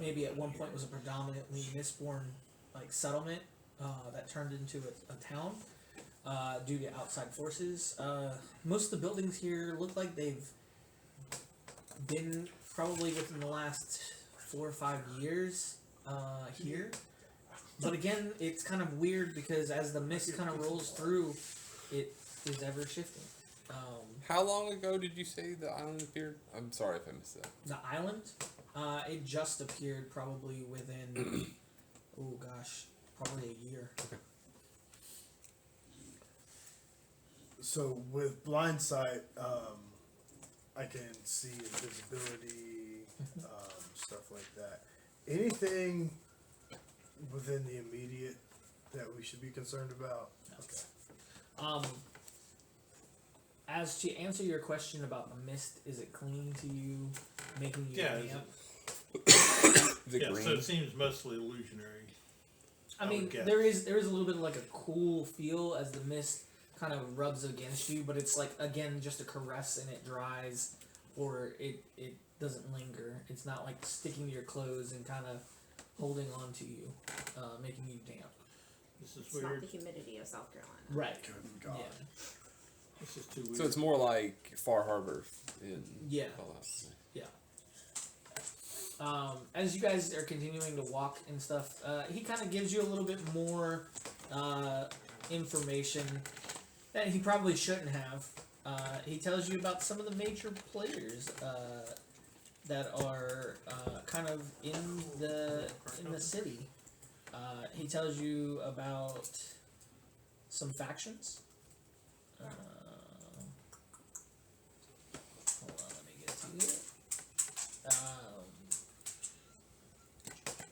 maybe at one point was a predominantly Mistborn like settlement that turned into a town due to outside forces. Most of the buildings here look like they've been probably within the last 4 or 5 years here. But again, it's kind of weird because as the mist kind of rolls through, it is ever shifting. How long ago did you say the island appeared? I'm sorry if I missed that. The island, it just appeared probably within, oh gosh, probably a year. So with blind sight, I can see invisibility, stuff like that. Anything within the immediate that we should be concerned about? Okay. As to answer your question about the mist, is it clinging to you, making you Yeah, damp? Is it Yeah, green? so it seems mostly illusionary. I I mean, would guess. there is a little bit of like a cool feel as the mist kind of rubs against you, but it's like again just a caress and it dries, or it doesn't linger. It's not like sticking to your clothes and kind of holding on to you, making you damp. This is It's not weird. the humidity of South Carolina. Right. Good God. Yeah. This is too weird. So it's more like Far Harbor in Yeah. Fallout. As you guys are continuing to walk and stuff, he kind of gives you a little bit more information that he probably shouldn't have. He tells you about some of the major players that are kind of in the city. He tells you about some factions. Hold on, let me get to it.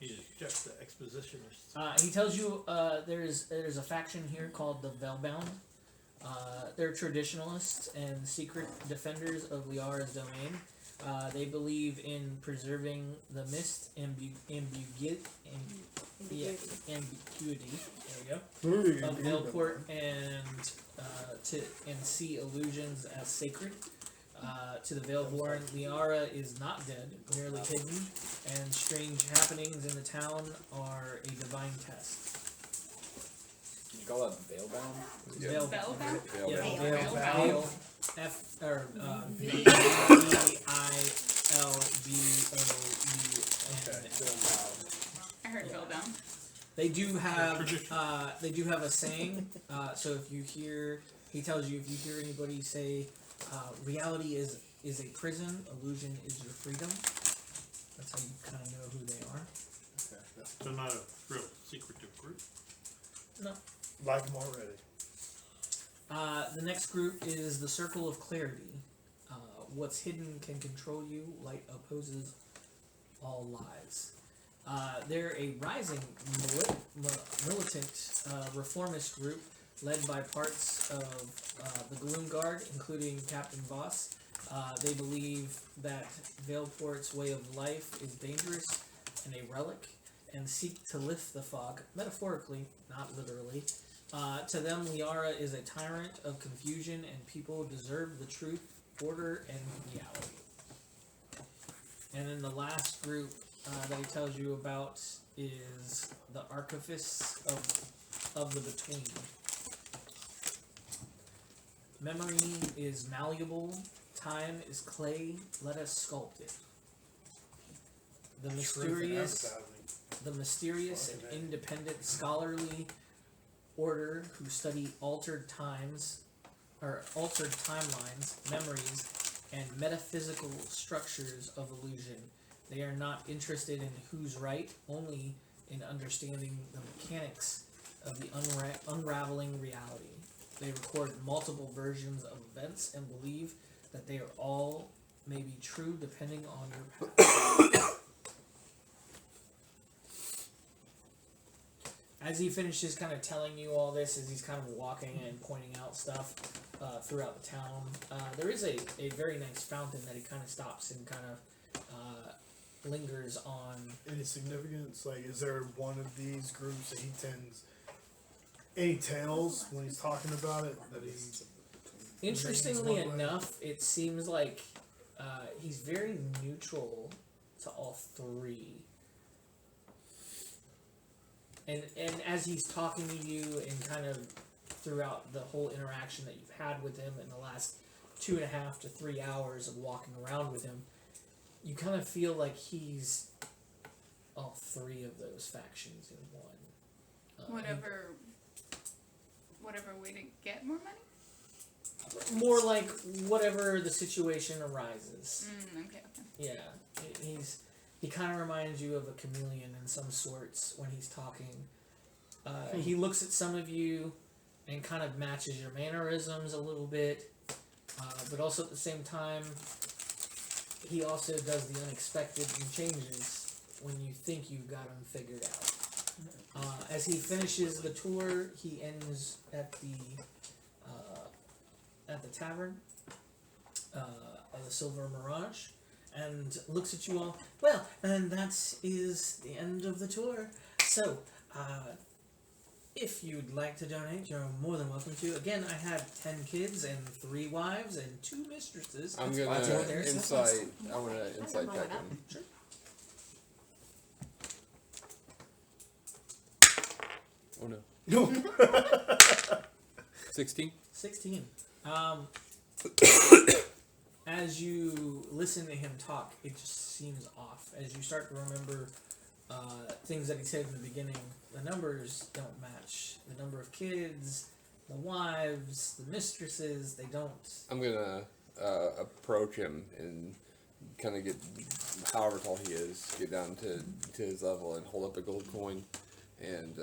He's just the expositionist. He tells you there's a faction here called the Velbound. They're traditionalists and secret defenders of Liara's domain. They believe in preserving the mist ambiguity. There we go. Of Veilport and see illusions as sacred. To the Veilborn, Liara is not dead, merely hidden, and strange happenings in the town are a divine test. Did you call that Veilbound? Yeah. Spellbound? Veil. Yeah, Veil. Veil. F or V-E-I They do have a saying. So if you hear, he tells you if you hear anybody say, "Reality is a prison, illusion is your freedom." That's how you kind of know who they are. Okay. So not a real secretive group. No. Like them already. The next group is the Circle of Clarity. What's hidden can control you. Light opposes all lies. They're a rising militant reformist group led by parts of the Gloom Guard, including Captain Voss. They believe that Veilport's way of life is dangerous and a relic, and seek to lift the fog, metaphorically, not literally. To them, Liara is a tyrant of confusion, and people deserve the truth, order, and reality. And then the last group that he tells you about is the Archivists of the Between. Memory is malleable, time is clay, let us sculpt it. The mysterious and independent scholarly order who study altered timelines, memories, and metaphysical structures of illusion. They are not interested in who's right, only in understanding the mechanics of the unraveling reality. They record multiple versions of events and believe that they are all may be true depending on your path. As he finishes kind of telling you all this, as he's kind of walking and pointing out stuff throughout the town, there is a very nice fountain that he kind of stops and kind of lingers on. Any significance? Like, is there one of these groups that he tends... Any tales when he's talking about it that he's... Interestingly enough, it seems like he's very neutral to all three. And as he's talking to you and kind of throughout the whole interaction that you've had with him in the last 2.5 to 3 hours of walking around with him, you kind of feel like he's all three of those factions in one. Whatever way to get more money? More like whatever the situation arises. Okay. Yeah, he kind of reminds you of a chameleon in some sorts when he's talking. He looks at some of you and kind of matches your mannerisms a little bit, but also at the same time, he also does the unexpected and changes when you think you've got him figured out. As he finishes the tour, he ends at the tavern of the Silver Mirage and looks at you all. Well, and that is the end of the tour. So, if you'd like to donate, you're more than welcome to. Again, I had 10 kids and 3 wives and 2 mistresses. I'm gonna insight. I want to insight check him. Sure. Oh no. No. 16. 16. As you listen to him talk, it just seems off. As you start to remember things that he said in the beginning, the numbers don't match. The number of kids, the wives, the mistresses, they don't. I'm gonna approach him and kind of get, however tall he is, get down to his level and hold up a gold coin and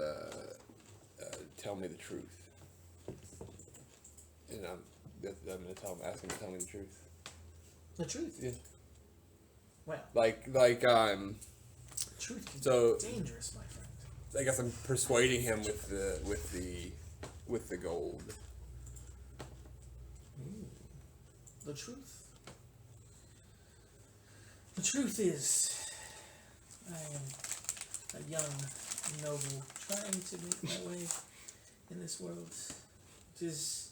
tell me the truth. And I'm gonna ask him to tell me the truth. The truth? Yeah. Well. Like Truth can so, be dangerous, my friend. I guess I'm persuading him with the gold. The truth. The truth is, I am a young noble trying to make my way in this world. It is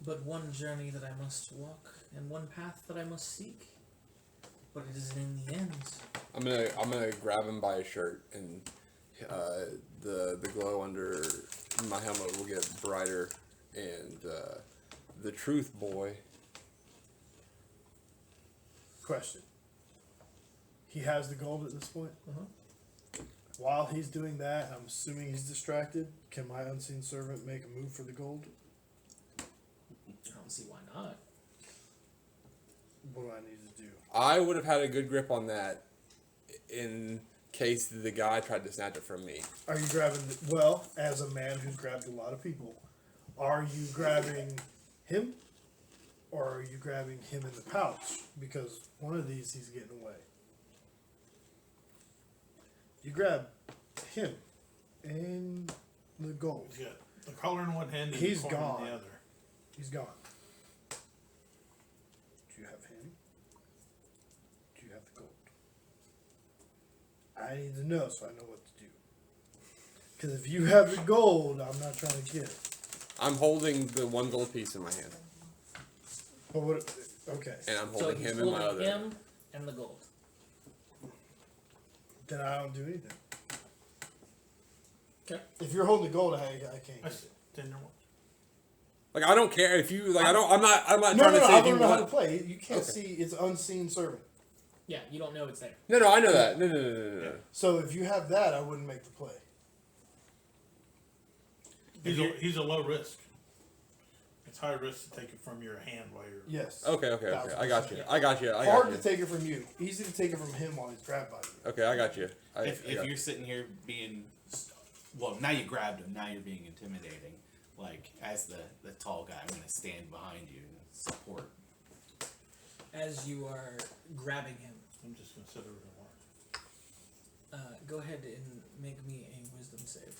but one journey that I must walk, and one path that I must seek. But it is in the end. I'm gonna grab him by his shirt, and the glow under my helmet will get brighter, and the truth, boy. Question. He has the gold at this point? while he's doing that, I'm assuming he's distracted. Can my unseen servant make a move for the gold? I don't see why not. What do I need to do? I would have had a good grip on that in case the guy tried to snatch it from me. Are you grabbing? Well, as a man who's grabbed a lot of people, are you grabbing him, or are you grabbing him in the pouch? Because one of these, he's getting away. You grab him and the gold. He's got the collar in one hand and He's the coin gone. in the other. He's gone. Do you have him? Do you have the gold? I need to know so I know what to do. Because if you have the gold, I'm not trying to get it. I'm holding the one gold piece in my hand, But what? Okay. and I'm So holding he's him in my holding other. him and the gold. Then I don't do anything. Okay. If you're holding the gold, I can't. I Get it. stand there once. Like I don't care if you like. I'm not No, trying no, to no. say I if you don't know how to want. play. You can't Okay. see. It's unseen servant. Yeah, you don't know it's there. No, I know that. No. So if you have that, I wouldn't make the play. He's a low risk. It's high risk to take it from your hand while you're. Yes. Okay. I got you. I got you. Hard to take it from you. Easy to take it from him while he's grabbed by you. Okay, I got you. If you're sitting here being, well, now you grabbed him. Now you're being intimidating. Like as the tall guy, I'm gonna stand behind you and support. As you are grabbing him, I'm just considering it work. go ahead and make me a wisdom save.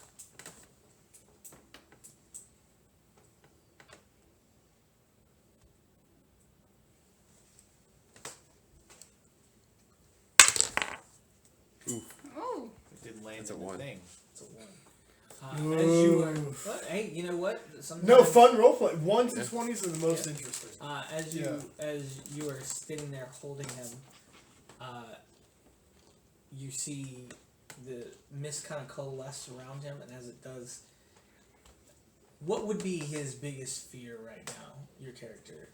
Oh, It didn't land That's in a the one. thing. It's a one. As you are, Ooh. what? Hey, you know what? Sometimes, No, fun roleplay. 1s to 20s are the most interesting. As you are sitting there holding him, you see the mist kind of coalesce around him, and as it does, what would be his biggest fear right now? Your character?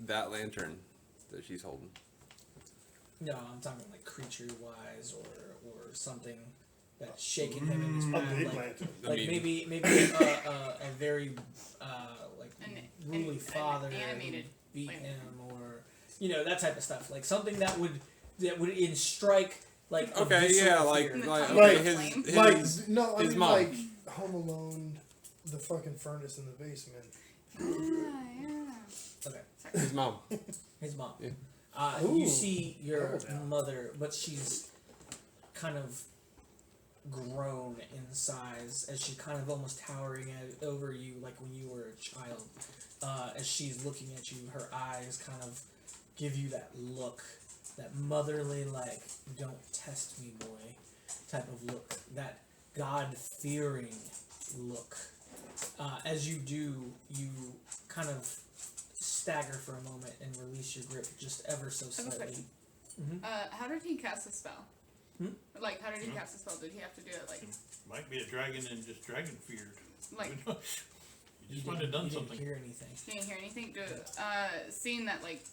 that lantern that she's holding. No, I'm talking like creature-wise, or something that's shaking him in his A mind, big like, lantern. I like mean- maybe a very like ruly an father who animated beat lantern. him, or that type of stuff, like something that would strike like a Okay, visceral yeah, like fear. like Like- his Like, no, I his mean, mom. like Home Alone, the fucking furnace in the basement. yeah. Okay, his mom. his mom. Yeah. You Ooh, see your double down. mother, but she's kind of grown in size as she's kind of almost towering over you, like when you were a child. As she's looking at you, her eyes kind of give you that look, that motherly, like, don't test me, boy, type of look, that God-fearing look. As you do, you kind of stagger for a moment and release your grip just ever so I have a slightly. question. Mhm. How did he cast a spell? Hmm? Like, how did he cast a spell? Did he have to do it like, Might be a dragon and just dragon feared. like? You just might have done you something. didn't hear anything. Didn't hear anything. Seeing that, like,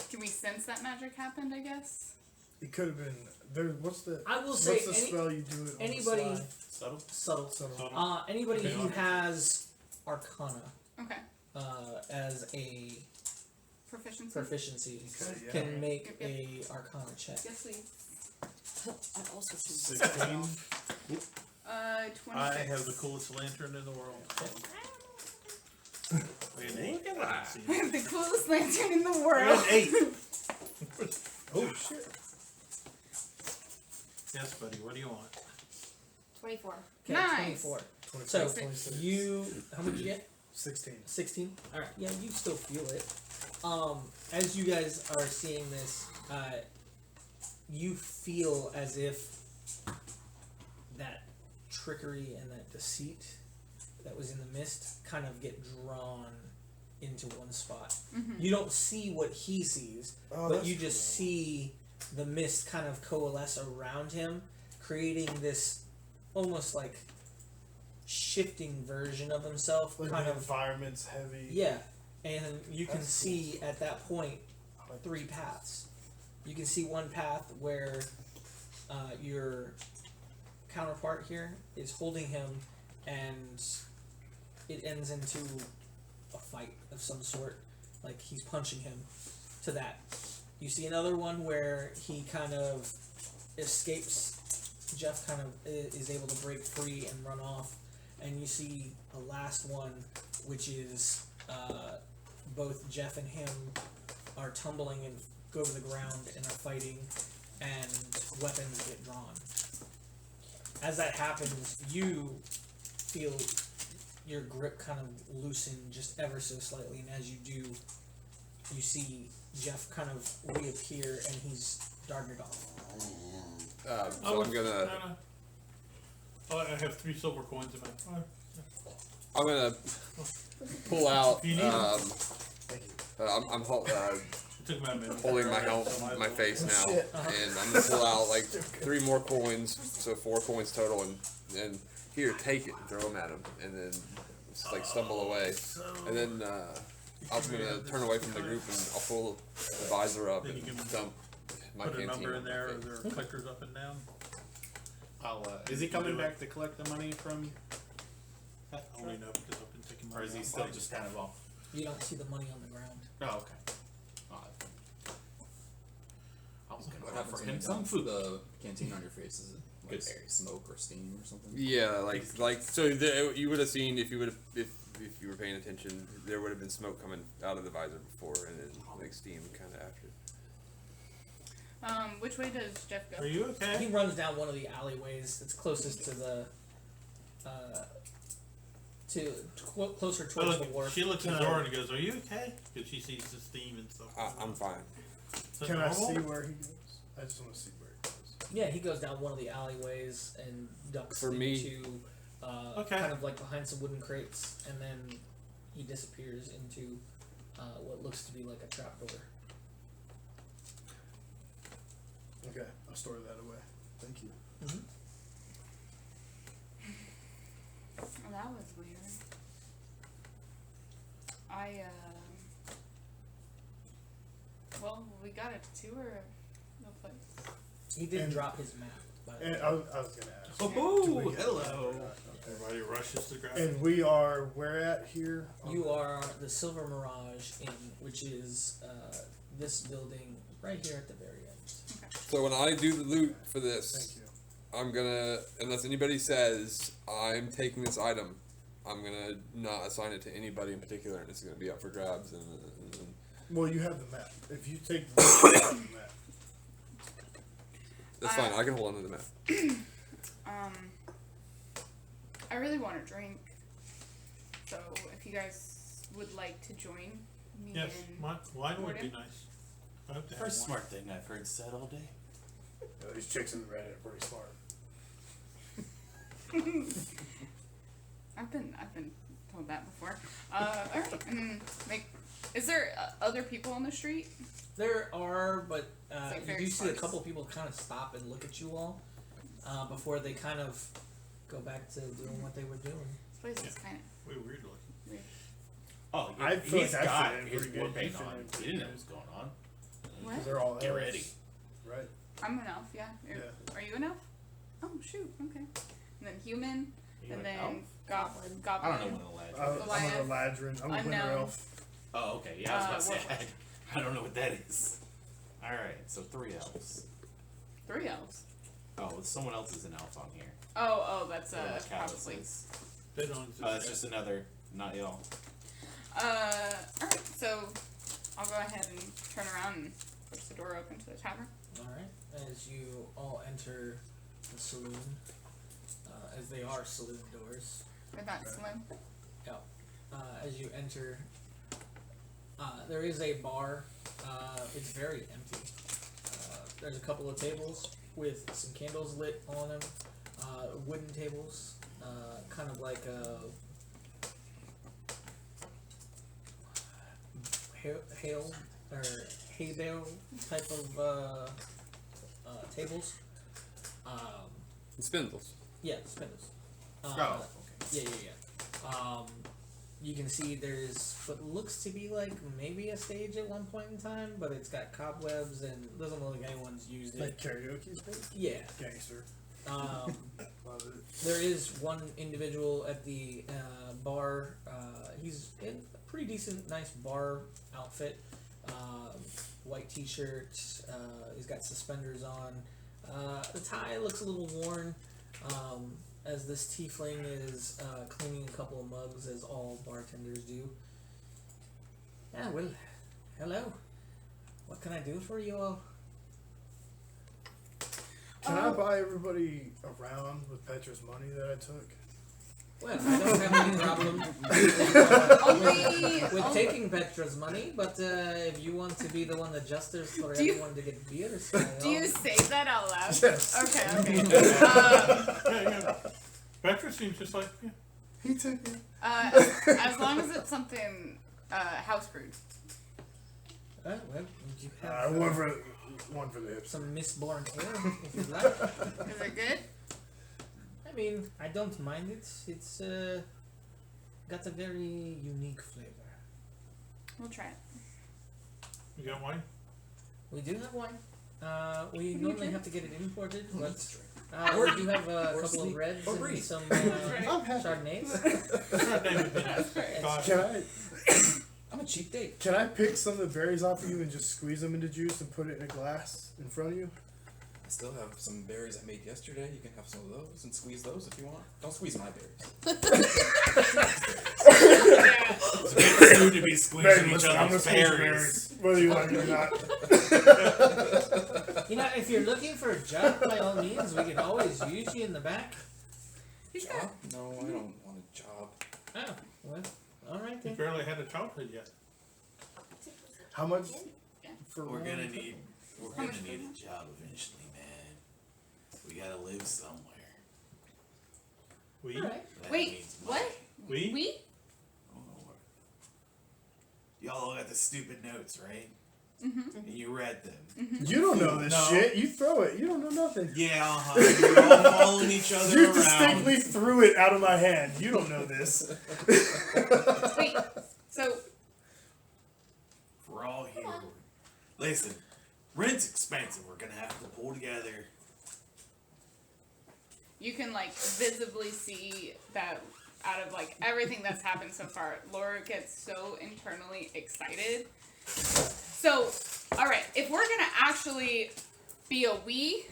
can we sense that magic happened? I guess. It could have been. There. What's the? I will What's say the spell you do it? On anybody- The side? Subtle. Subtle. So, Anybody Okay. who has Arcana Okay. as a Proficiency. proficiency Okay, yeah. can make Yep, a Arcana check. Yes, please. I also choose 16. 26. I have the coolest lantern in the world. We had 8. the coolest lantern in the We world. had 8. Oh shit! Yes, buddy. What do you want? 24. Okay, Nice. 24. 25, So 26. you, how many did you get? 16. 16. All right. Yeah, you still feel it. As you guys are seeing this, you feel as if that trickery and that deceit that was in the mist kind of get drawn into one spot. Mm-hmm. You don't see what he sees, Oh, but that's you just cool. see the mist kind of coalesce around him, creating this almost like shifting version of himself, Like kind the of. environment's heavy. Yeah, and you can That's see at that point I like 3 paths. You can see one path where your counterpart here is holding him, and it ends into a fight of some sort, like he's punching him to that. You see another one where he kind of escapes. Jeff kind of is able to break free and run off, and you see a last one, which is both Jeff and him are tumbling and go to the ground and are fighting, and weapons get drawn. As that happens, you feel your grip kind of loosen just ever so slightly, and as you do, you see Jeff kind of reappear, and he's darted off. So I'm gonna. Oh, I have 3 silver coins in my. I'm gonna pull out. You need I'm It took me a minute. holding my my face now, and I'm gonna pull out like 3 more coins, so 4 coins total, and here, take it, and throw them at him, and then just like stumble away, and then I'm gonna turn away from the group, and I'll pull the visor up Then and you can dump my Put a canteen number on in my there, or face. there are clickers up and down. Is he coming back to collect the money from? I only know because I've been taking money Or is he out. still just kind of off? You don't see the money on the ground. Oh, okay. Oh, I was What gonna happens offer when him you some dump food. the canteen on your face? Is it like Good berries. smoke or steam or something? Yeah, like so you would have seen if you would have if you were paying attention, there would have been smoke coming out of the visor before, and then like steam kind of after. Which way does Jeff go? Are you okay? He runs down one of the alleyways that's closest to the, closer I towards look- the wharf. she looks at Zora and goes, "Are you okay?" Because she sees the steam and stuff. I'm fine. Is that Can I normal? see where he goes? I just want to see where he goes. Yeah, he goes down one of the alleyways and ducks For me- into Okay. kind of like behind some wooden crates, and then he disappears into what looks to be like a trapdoor. Okay, I'll store that away. Thank you. Oh, that was weird. Well, we got a tour of the place. He did And- drop his map, by the And way. I was gonna ask. Oh, do we get hello. that or not? Okay. Everybody rushes to grab. And we are where at here? You are the Silver Mirage Inn, which is this building right here at the very end. So when I do the loot for Thank this, you. I'm gonna, unless anybody says I'm taking this item, I'm gonna not assign it to anybody in particular, and it's gonna be up for grabs. And Well, you have the map. If you take the map, you have the map. that's fine. I can hold on to the map. I really want a drink. So if you guys would like to join me Yes, and wine would be Gordon? nice. I hope to have First wine. smart thing I've heard said all day. These chicks in the Reddit are pretty smart. I've been told that before. Alright, is there other people on the street? There are, but It's like you very do see a sparse. couple people kind of stop and look at you all before they kind of go back to doing what they were doing. This place is kind Weird looking. of weird. Oh, I feel he's like I got fit in his pretty war good. paint You fit on. in He pretty didn't know good. what was going on. What? Because they're all Get elves, ready. right? I'm an elf, yeah. Are you an elf? Oh shoot, okay. And then human, You and an then elf? goblin. I don't know what a ladder is. I'm an Eladrin. I'm a winter Unknown. elf. Oh, okay. Yeah, I was about to say, what- I don't know what that is. Alright, so 3 elves. 3 elves. Oh, someone else is an elf on here. Oh, that's One of the probably. calluses. They don't exist. Oh, that's just another, not y'all. Alright, so I'll go ahead and turn around and push the door open to the tavern. All right, as you all enter the saloon, as they are saloon doors. They're not slim. As you enter, there is a bar. It's very empty. There's a couple of tables with some candles lit on them. Wooden tables, kind of like a hail or hay bale type of tables. And spindles. Yeah, spindles. Oh, okay. Yeah. you can see there's what looks to be like maybe a stage at one point in time, but it's got cobwebs and doesn't look like anyone's used it. Like karaoke space? Yeah. Gangster. Um, Love it. there is one individual at the bar. He's in a pretty decent, nice bar outfit. White t-shirt. He's got suspenders on. The tie looks a little worn. As this tiefling is cleaning a couple of mugs, as all bartenders do. Yeah, well, hello. What can I do for you all? Can I buy everybody around with Petra's money that I took? Well, I don't have any problem Only, with taking Petra's money, but if you want to be the one that gestures for Do you- everyone to get beers, do you say that out loud? Yes. Okay. Yeah. Petra seems just like, yeah. He took it. As long as it's something house brewed. well, you have One for the hips. some misborn ale, if you'd like. Is it good? I mean, I don't mind it. It's got a very unique flavor. We'll try it. You got wine? We do have wine. We normally have to get it imported, but we do have a couple of reds and some Chardonnays. Can I? I'm a cheap date. Can I pick some of the berries off of you and just squeeze them into juice and put it in a glass in front of you? I still have some berries I made yesterday. You can have some of those and squeeze those if you want. Don't squeeze my berries. Yeah. It's a bit rude to be squeezing each I'm gonna other's squeeze berries. whether you like it or not. You know, if you're looking for a job, by all means, we can always use you in the back. He's Job? got. No, I don't want a job. Oh, well, all right You then. barely had a childhood yet. How much for We're one? gonna need a job eventually, man. We gotta live somewhere. We? All right. That Wait, means what? money. We? We? Oh, y'all all got the stupid notes, right? Mm-hmm. And you read them. You don't know this No. shit. You throw it. You don't know nothing. Yeah, you're all following each other You around. distinctly threw it out of my hand. You don't know this. Wait. So We're all here. Listen, rent's expensive. We're gonna have to pull together. you can like visibly see that out of like everything that's happened so far, Laura gets so internally excited. So, all right, if we're gonna actually be a we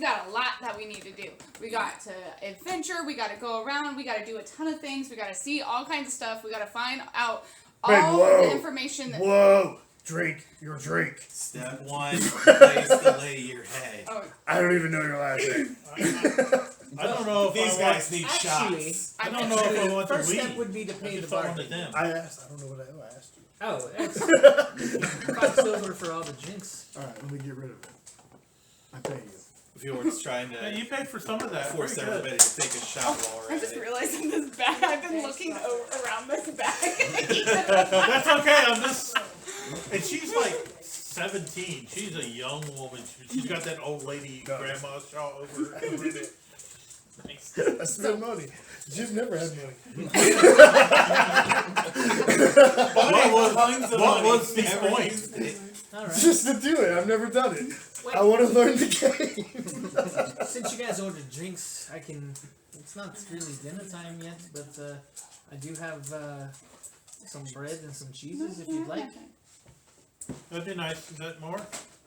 got a lot that we need to do. We got to adventure. We got to go around. We got to do a ton of things. We got to see all kinds of stuff. We got to find out all Wait, whoa. the information that. Whoa! Drink your drink. Step one, place to lay your head. Oh, I don't even know your last name. I don't know if These I guys need Actually, shots. I don't know if I want the first weed. step would be to I pay the just don't want bartender. them. I asked. I don't know what I asked you. Oh, that's 5 silver for all the drinks. All right, let me get rid of it. I pay you. Fjord's trying Yeah, to you paid for some of that. force Pretty good. everybody to take a shot while we're I at just it. realized in this bag. I've been looking around this bag. That's okay. I'm just. And she's like 17. She's a young woman. She's got that old lady grandma shawl over it. Nice. I spend money. You've never had money. What was the point? All right. Just to do it. I've never done it. Wait. I want to learn the game. Since you guys ordered drinks, I can. It's not really dinner time yet, but I do have some bread and some cheeses if you'd like. That'd be nice. Is that more?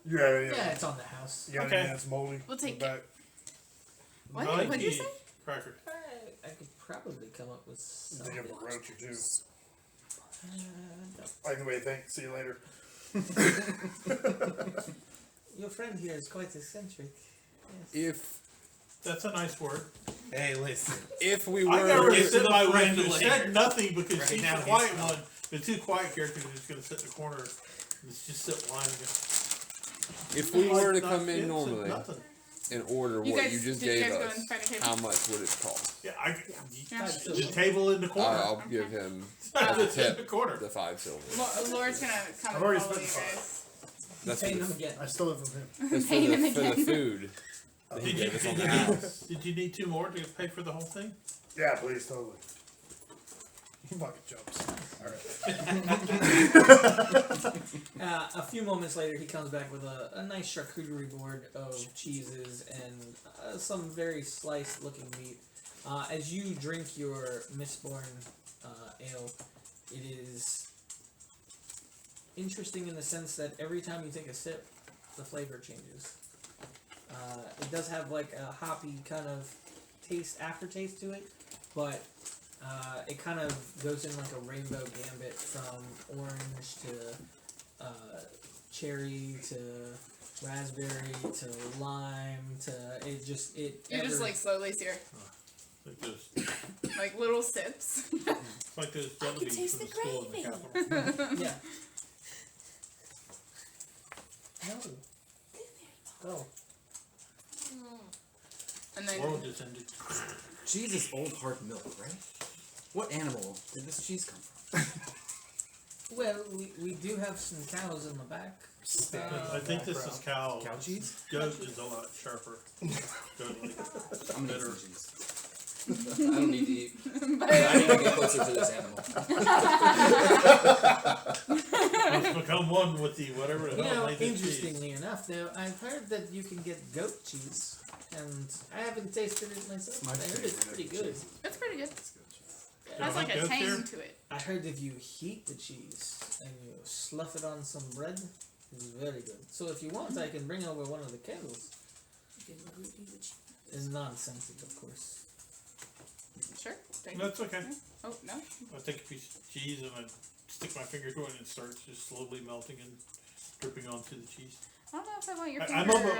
Yeah. Yeah, it's on the house. You got Okay. anything that's moldy? We'll in the take back? What? I like What'd you the say? Cracker. I could probably come up with I something. think of a roach or two. No. Like the way you think. See you later. Your friend here is quite eccentric. Yes. If That's a nice word. Hey, listen. we I were got rid get of to sit the my friend window. later. Said nothing because Right she's now the he's quiet not. one. The two quiet characters are just gonna sit in the corner and just sit whining. if we were to Not come in kids, normally nothing. and order You what guys- you just did you gave guys go us, and find a table? how much would it cost? Yeah, Yeah. the table in the corner. I'll give him Just as a in the tip corner. the 5 silver. Laura's gonna come I've and already follow you spent guys. That's Paying for them the, again. I stole it from him. that's Pay him for the again. food that he Did you, gave us on did, the you house. need, did you need 2 more to pay for the whole thing? Yeah, please, totally. He fucking jumps. A few moments later, he comes back with a nice charcuterie board of cheeses and some very sliced looking meat. As you drink your Mistborn ale, it is interesting in the sense that every time you take a sip, the flavor changes. It does have like a hoppy kind of aftertaste to it, but it kind of goes in like a rainbow gambit from orange to cherry to raspberry to lime to it. You just like slowly sear, Like those, like little sips. like those jelly beans taste from the the school in the gravy. capital. yeah. No. Go. And then World just ended. Cheese is old hard milk, right? What animal did this cheese come from? Well, we do have some cows in the back. I think this is cow. Cow cheese? Goat is a lot sharper. Goat like I'm gonna eat bitter. some cheese. I don't need to eat. but I need to get closer to this animal. Let's become one with the whatever the You hell know, made this cheese. interestingly enough, though, I've heard that you can get goat cheese, and I haven't tasted it myself. My I heard it's pretty good. it's pretty good. It's good cheese. It has like a goats tang here? to it. I heard if you heat the cheese and you slough it on some bread, it's very good. So if you want, I can bring over one of the kettles. It's non-scented, of course. Sure. Take That's okay. it. Oh no. I take a piece of cheese and I stick my finger to it and it starts just slowly melting and dripping onto the cheese. I don't know if I want your I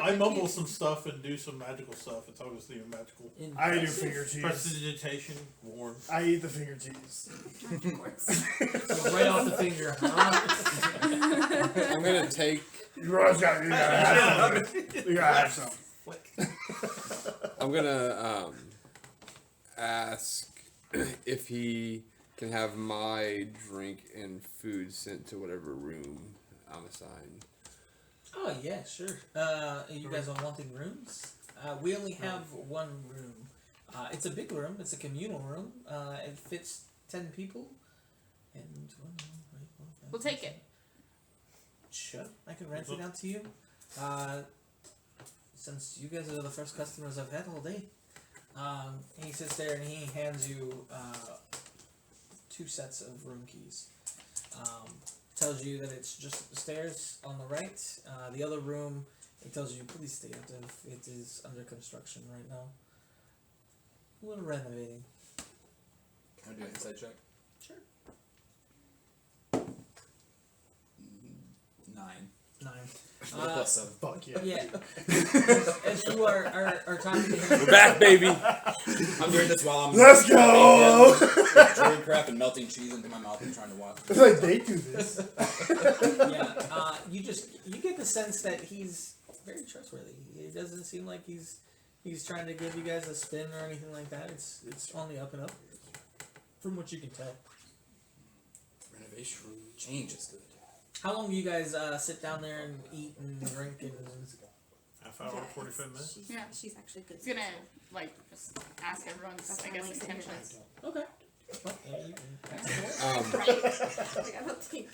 finger. mumble some stuff and do some magical stuff. It's obviously a magical I eat finger cheese. prestidigitation, warm. I eat the finger cheese. Of course. So right off the finger. I'm gonna take. You gotta have some. I'm gonna ask if he can have my drink and food sent to whatever room I'm assigned. Oh yeah, sure. You guys are wanting rooms? We only have one room. It's a big room. It's a communal room. It fits 10 people. And We'll take it. Sure, I can rent it out to you. Since you guys are the first customers I've had all day. He sits there and he hands you 2 sets of room keys. Tells you that it's just the stairs on the right. The other room, it tells you please stay active. It is under construction right now. We're renovating. Can I do an insight check? Sure. 9. 9. Plus 7. Fuck yeah. Yeah. As you are talking to him. We're back, baby. I'm doing this while I'm Let's go! drawing crap and melting cheese into my mouth and trying to watch. It's like they do this. Yeah. You get the sense that he's very trustworthy. It doesn't seem like he's trying to give you guys a spin or anything like that. It's on the up and up, from what you can tell. Renovation change is good. How long do you guys sit down there and eat and drink and? Half hour, 45 minutes. Yeah. She's actually good. It's gonna like just ask everyone's That's I why I guess like sitting intentions. Okay. Well, yeah, you can pass it Right. Like, I don't think.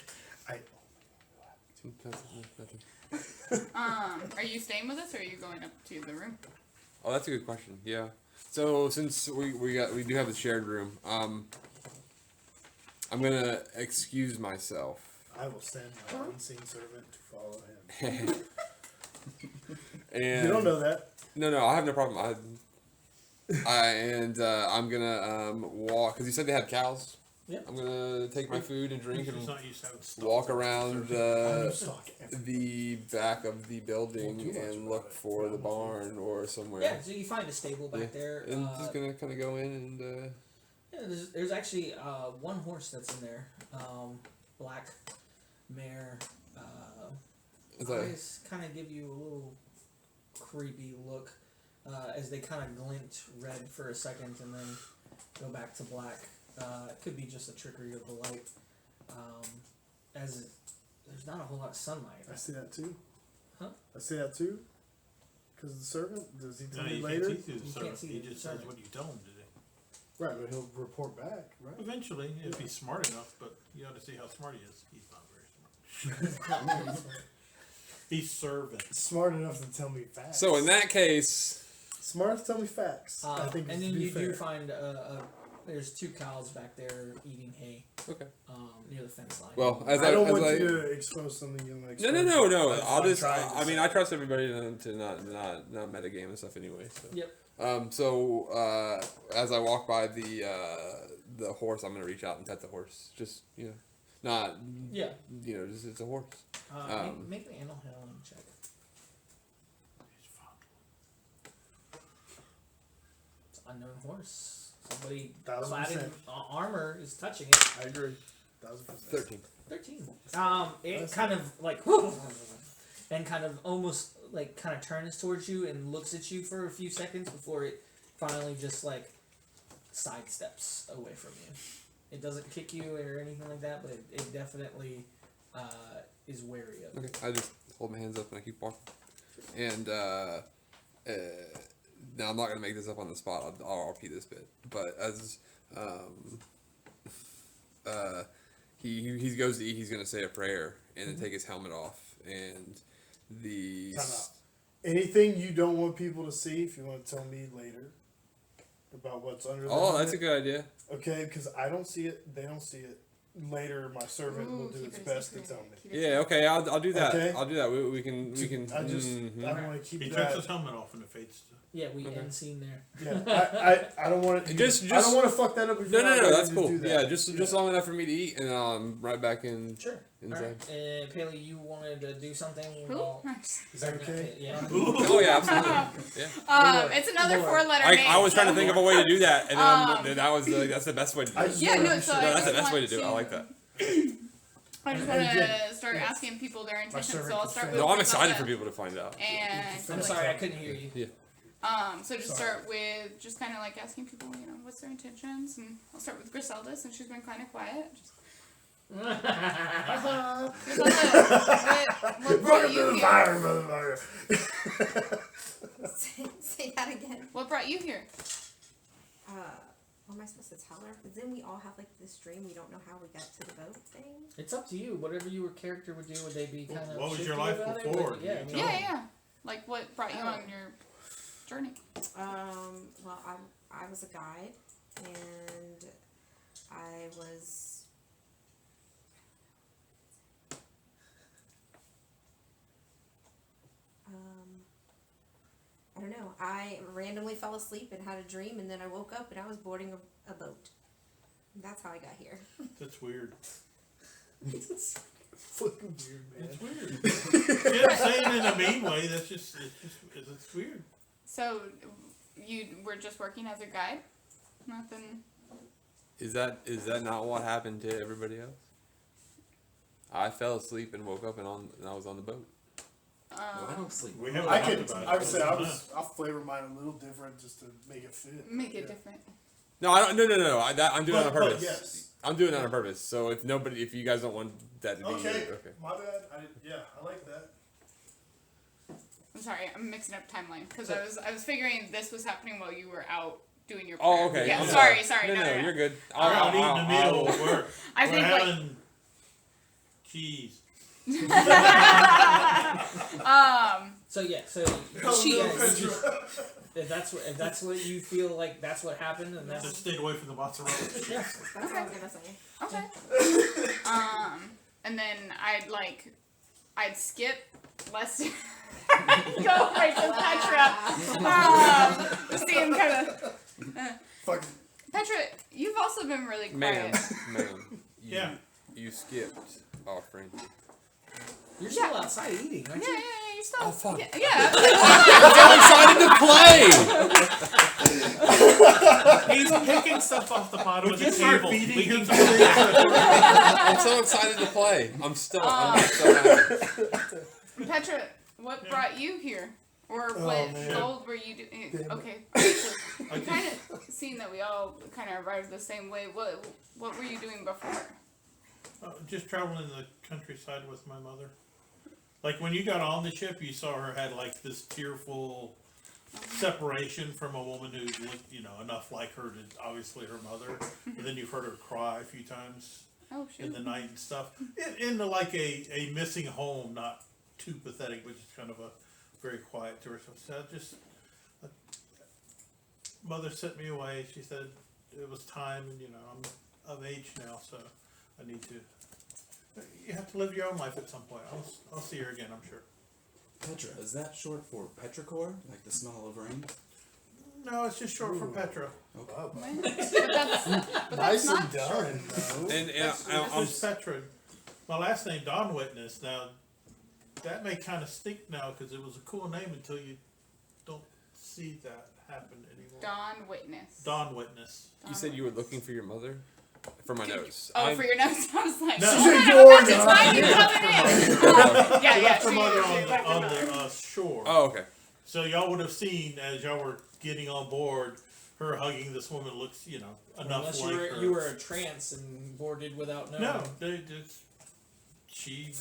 Are you staying with us or are you going up to the room? Oh, that's a good question. Yeah. So since we do have the shared room, I'm gonna excuse myself. I will send my unseen servant to follow him. And You don't know that. No, I have no problem. I'm gonna walk because you said they had cows. Yep. I'm gonna take my food and drink He's and not used to having stuff. walk around Stock the back of the building Too much and about look it. for the barn or somewhere. Yeah, so you find a stable back there. And just gonna kind of go in and Yeah, there's actually one horse that's in there. Black mare. is that- Eyes kind of give you a little creepy look as they kind of glint red for a second and then go back to black. It could be just a trickery of the light. As there's not a whole lot of sunlight. I see that too. Huh? I see that too. Because the servant, does he tell No, me you later? can't see through the You servant. can't see He the just says servant. what you tell him to do. Right, but he'll report back, right? Eventually, if he's smart enough, but you got to see how smart he is. He's not very smart. He's serving. Smart enough to tell me facts. So in that case, smart enough to tell me facts. I think. And to then be you do fair. find there's 2 cows back there eating hay. okay. Near the fence line. Well, as I don't want I, you to expose something you want to no, expose. no. That's I'll what I'm just. trying to I mean, say. I trust everybody to not metagame and stuff anyway. So. Yep. So as I walk by the horse, I'm gonna reach out and pet the horse. Just not. Yeah. Just it's a horse. Make an animal handling check. It's an unknown horse. Somebody clad in 1000%. armor is touching it. I agree. 13. 13. It kind of like and kind of almost like kind of turns towards you and looks at you for a few seconds before it finally just like sidesteps away from you. It doesn't kick you or anything like that, but it definitely is wary of you. Okay. I just hold my hands up and I keep walking. And now I'm not gonna make this up on the spot. I'll repeat this bit. But as he goes to eat, he's gonna say a prayer and then take his helmet off and the. Time out. Anything you don't want people to see, if you want to tell me later about what's under the Oh, that's a helmet. good idea. Okay, because I don't see it, they don't see it. Later, my servant will do keep its it a best to secret. tell me. Keep it Yeah. Okay. I'll do that. Okay. I'll do that. We can. I just, mhm. I don't want to keep He that. takes his helmet off and it fades. Yeah, we Okay. end scene there. Yeah, I don't want to. Just- I don't want to fuck that up. If No, you're no, not no. ready That's to cool. do that. Yeah, just long enough for me to eat, and I'm right back in Sure. inside. Alright. Paley, you wanted to do something? Who? while- Is that okay? Yeah. Oh yeah, absolutely. Yeah. It's another Lord. 4-letter name. I was trying to think of a way to do that, and Um, then that was that's the best way to do I it. just Yeah, wanna no, be so sure. I No, that's the just best way to want do it. I like that. I just And want again, to start asking people their intentions, servant so I'll can start say- with No, I'm excited Griselda. for people to find out. And I'm sorry, I couldn't hear you. so just Sorry. start with just kind of like asking people, what's their intentions, and I'll start with Griselda since she's been kind of quiet. Just, Griselda, what brought Welcome to you the here? fire, motherfucker. Say that again. What brought you here? What am I supposed to tell her? But then we all have like this dream. We don't know how we got to the boat thing. It's up to you. Whatever your character would do, would they be kind of What was your shifty life about it? before? But, yeah, I You mean, know. Yeah. Like what brought you on your journey? Well, I was a guide, and I was. I don't know. I randomly fell asleep and had a dream, and then I woke up and I was boarding a boat. That's how I got here. That's weird. Fucking weird, man. It's weird. You didn't say it in a mean way. It's weird. So you were just working as a guide? Nothing. Is that not what happened to everybody else? I fell asleep and woke up and I was on the boat. I don't sleep. We haven't I talked could. about it. I would say I'll flavor mine a little different just to make it fit. Make it Yeah. different. No, I don't. No. I'm doing it on But purpose. yes. I'm doing it on purpose. So if you guys don't want that to be Okay. okay. My bad. I like that. I'm sorry, I'm mixing up timeline because I was figuring this was happening while you were out doing your. Oh, prayer. okay. Yeah, I'm sorry. No, no. you're good. We're out eating a meal. We're I think like having cheese. So yeah, so Oh, she, no, yeah, you Petra. just, if that's what you feel like that's what happened, and Just that's stayed away from the mozzarella. yeah. That's what I was gonna say. okay. And then I'd skip less. Go right to Petra. The scene kind of. Fuck. Petra, you've also been really quiet. Ma'am. Yeah. You skipped offering. You're still outside eating, aren't Yeah, you? you're still. Oh, fuck. Yeah. I'm so excited to play. He's picking stuff off the bottom of the you start table. feeding We him can- I'm so excited to play. I'm so happy. Petra, what brought you here? Or Oh, what man. goal were you doing? Damn it. Okay. So, kind of seeing that we all kind of arrived the same way. What were you doing before? Just traveling the countryside with my mother. Like when you got on the ship, you saw her had like this tearful separation from a woman who looked, enough like her to obviously her mother. But then you've heard her cry a few times Oh shoot. in the night and stuff. In like a missing home, not too pathetic, but just kind of a very quiet to herself. So mother sent me away. She said it was time, and I'm of age now, so I need to. You have to live your own life at some point. I'll see her again, I'm sure. Petra, is that short for petrichor? Like the smell of rain? No, it's just short for Petra. Wow. but that's Nicely not done. No. And It's just Petra. My last name, Don Witness. Now, that may kind of stink now because it was a cool name until you don't see that happen anymore. Don Witness. Don Witness. you said you were looking for your mother? For my notes. Oh, for your notes? I was like, No. yeah, That's her she mother is. on the shore. Oh, okay. So y'all would have seen as y'all were getting on board, her hugging this woman looks, enough Unless like her. you were a trance and boarded without knowing. No, she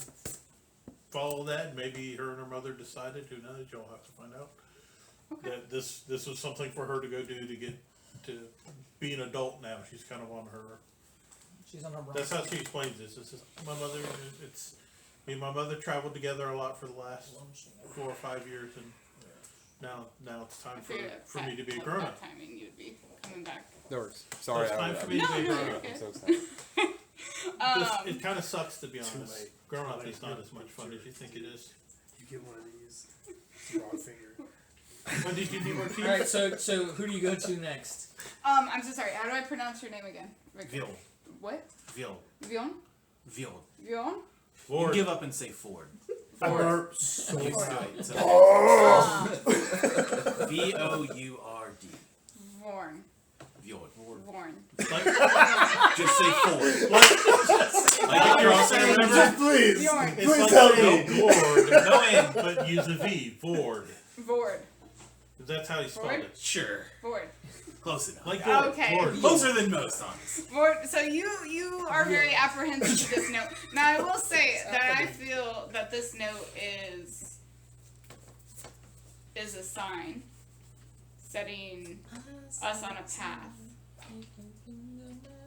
followed that. Maybe her and her mother decided. Who knows? You'll have to find out. Okay. That this was something for her to go do to get to be an adult now. She's kind of on her. She's on her run. That's how she explains this. It's just my mother. It's me and my mother traveled together a lot for the last 4 or 5 years, and now it's time for me to be a grown up. That timing, you'd be coming back. No worries. Sorry, It's time for me to be a No, grown you're up. good. I'm so excited. It kind of sucks to be honest. late. Grown up is not as much fun as you think it is. You get one of these. It's a wrong finger. When did you do more teeth? All right, so who do you go to next? I'm so sorry. How do I pronounce your name again? Rick? Vil. What? Vil. Vion? Vil. Vion? Lord. You give up and say Ford. I burp so You bad. do it. So Ah, Vourd. Vorn. Fjord. Vorn. Just say Ford. Like you're all saying whatever. Just please. Bjorn. It's Please like help saying me. Lord, no N, but use a V. Vord. Vord. That's how you spelled Vord? it. Sure. Vord. Close enough. Like Lord. Okay. Lord. Closer than most, honestly. Vord. So you are very apprehensive to this note. Now I will say that I feel that this note is a sign setting us on a path.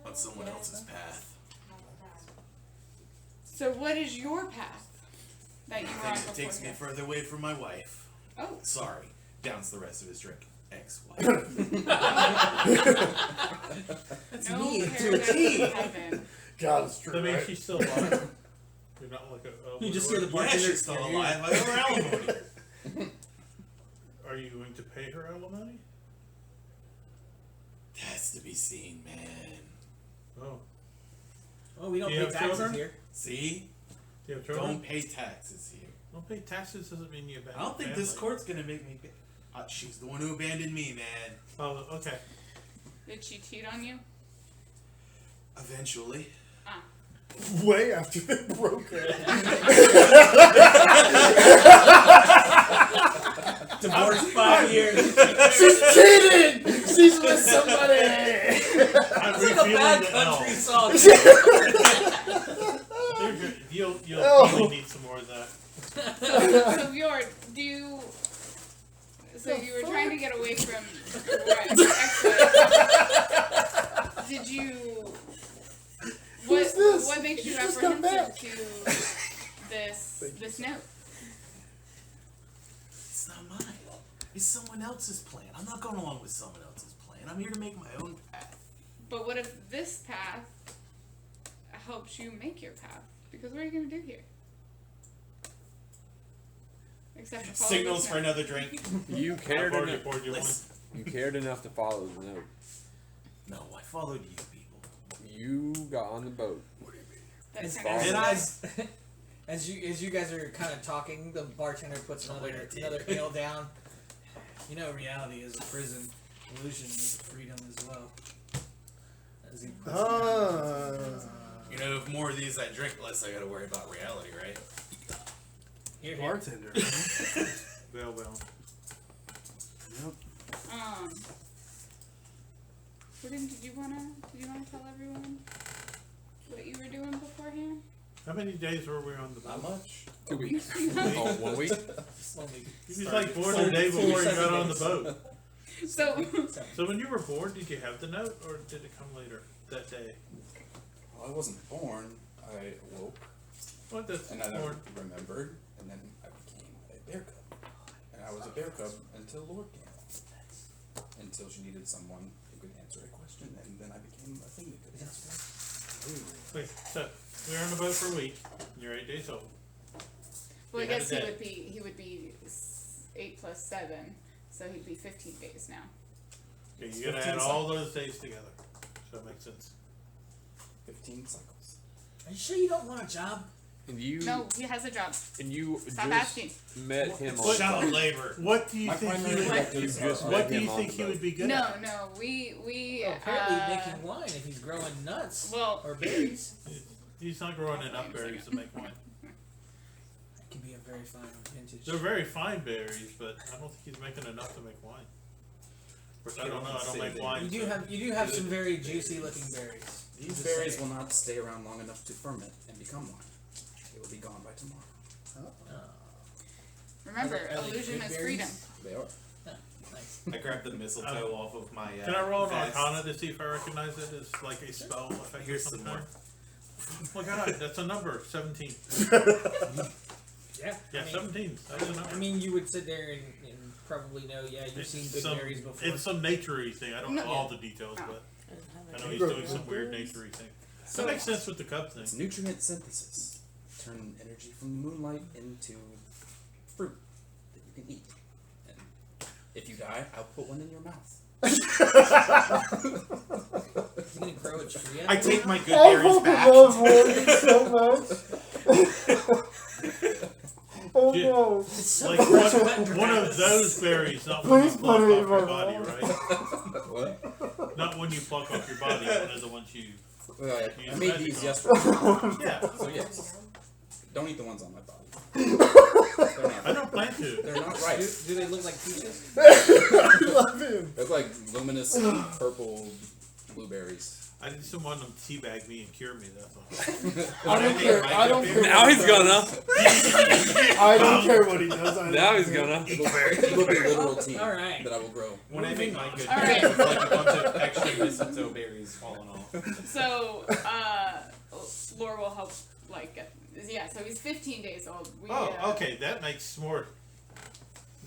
On someone else's path. So what is your path that you were on It before takes me here? further away from my wife. Oh. Sorry. Downs the rest of his drink. Ex-wife. That's No me to a paradise T. in heaven. God, it's true. That means Right? she's still alive. You're not like a. You just hear the Yeah, bartender. she's still alive. I owe her alimony. Are you going to pay her alimony? Has to be seen, man. Oh. Oh, we don't Do you pay have taxes children? here. See? Do you have children? Don't pay taxes here. Don't pay taxes doesn't mean you abandon I don't think this family. court's gonna make me pay. She's the one who abandoned me, man. Oh, okay. Did she cheat on you? Eventually. Ah. Way after they broke it. Divorced 5 years. She's cheating! She's with somebody! I'm It's like a bad refilling the L. country song. You'll Oh. really need some more of that. So Bjorn, do you? So you were trying to get away from your ex-wife. Did you? Who's this? What makes you Just come apprehensive back. to this note? It's not mine. It's someone else's plan. I'm not going along with someone else's plan. I'm here to make my own path. But what if this path helps you make your path? Because what are you gonna do here? Except for follow Signals this for note. another drink. You I've cared already enough. poured you one. Listen. You cared enough to follow the note. No, I followed you people. You got on the boat. That's As, kind of Did I? as you guys are kind of talking, the bartender puts another ale down. You know, reality is a prison. Illusion is freedom as well. As he puts it down. You know, if more of these I drink, less I gotta worry about reality, right? Here, here. Bartender. Well, well. Jordan, did you wanna tell everyone what you were doing beforehand? How many days were we on the Not boat? much. 2 weeks. Oh, 1 week? Slowly. He was like born the day before he got on the boat. So So when you were born, did you have the note, or did it come later that day? Well, I wasn't born. I awoke, What the? and then born? I remembered, and then I became a bear cub. And I was a bear cub until Lord came along. Until she needed someone who could answer a question, and then I became a thing that could answer. Wait, so we were on the boat for a week. And you're 8 days old. well, I You had guess a he day. would be 8 plus 7, so he'd be 15 days now. Okay, you gotta add all those days together. So that makes sense. 15 cycles. Are you sure you don't want a job? And you No, he has a job. and you Stop just asking. met him on Child labor. What do you My think he primary would? objectives just are What do him you on think the he boat. would be good No, at? no, we Well, apparently making wine if he's growing nuts well, or berries. He's not growing enough berries to make wine. That can be a very fine vintage. They're very fine berries, but I don't think he's making enough to make wine. Of course, I don't know. I don't make wine. You do have some very juicy looking berries. These Just berries saying. will not stay around long enough to ferment and become wine. They will be gone by tomorrow. remember, Are they illusion good is berries? freedom. They are. Nice. I grabbed the mistletoe off of my. Can I roll an vest. Arcana to see if I recognize it as like a spell effect? Here's or some something? more. Oh my god, that's a number. 17. Yeah. Yeah, I mean, 17. That's a number. I mean, you would sit there and probably know. Yeah, you've seen good berries before. It's some nature-y thing. I don't know No. all the details, but I didn't have I any. know he's doing some weird nature-y thing. So- That makes sense with the cup thing. It's nutrient synthesis. Turn energy from the moonlight into fruit that you can eat. And if you die, I'll put one in your mouth. He's gonna grow a tree. I take my good I berries fucking back. love Morgan so much. Oh Dude. no. It's so Like much one of those berries, not when you Please pluck put it in off your my body, mouth. right? What? Not when you pluck off your body, one of the ones you. I made these yesterday. Yeah, So yes. Don't eat the ones on my body. I don't plan to. They're not right. Do they look like peaches? I love him. They're like luminous purple blueberries. I just don't want them to teabag me and cure me. That's all. I don't care. I don't care. Now he's gonna. I don't care what he does. I Now don't he's care. gonna. It will be a literal tea All right. that I will grow. When I make my good All berries, right. it's like a bunch of extra mistletoe berries falling off. So, Laura will help, like, yeah, so he's 15 days old. We, Oh, okay, that makes more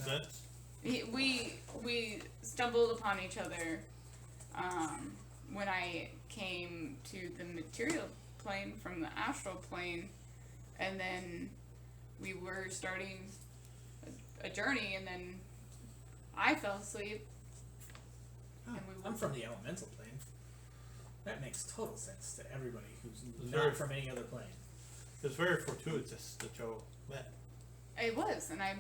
sense. We stumbled upon each other when I came to the material plane from the astral plane, and then we were starting a journey, and then I fell asleep. And we I'm were from the elemental plane. That makes total sense to everybody who's Sure. not from any other plane. It's very fortuitous that y'all met. It was, and I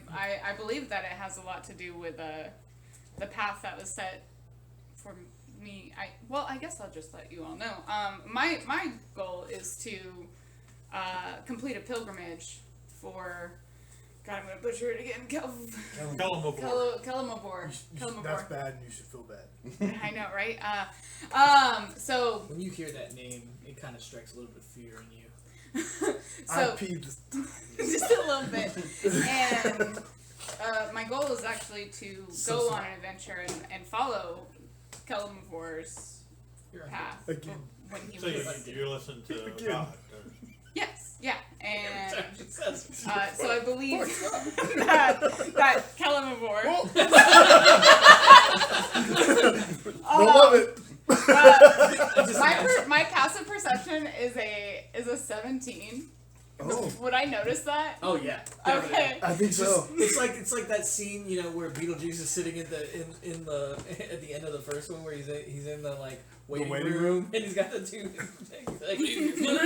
believe that it has a lot to do with the path that was set for me. I guess I'll just let you all know. My goal is to complete a pilgrimage for. God, I'm gonna butcher it again. Kellamavor. Kellamavor. That's bad, and you should feel bad. I know, right? So When you hear that name, it kind of strikes a little bit of fear in you. I so peed. just a little bit, and my goal is actually to go on an adventure and follow Kellamavor's You're path Again. when he So was. you're listening to Again. God. Yes, yeah, and Success. so I believe that Kellamavor. Don't love it. My passive perception is a 17. Oh, Would I notice that? Oh yeah. Okay. I think so. It's like that scene, you know, where Beetlejuice is sitting in the at the end of the first one, where he's in the like waiting, waiting room, and he's got the two things. Like, What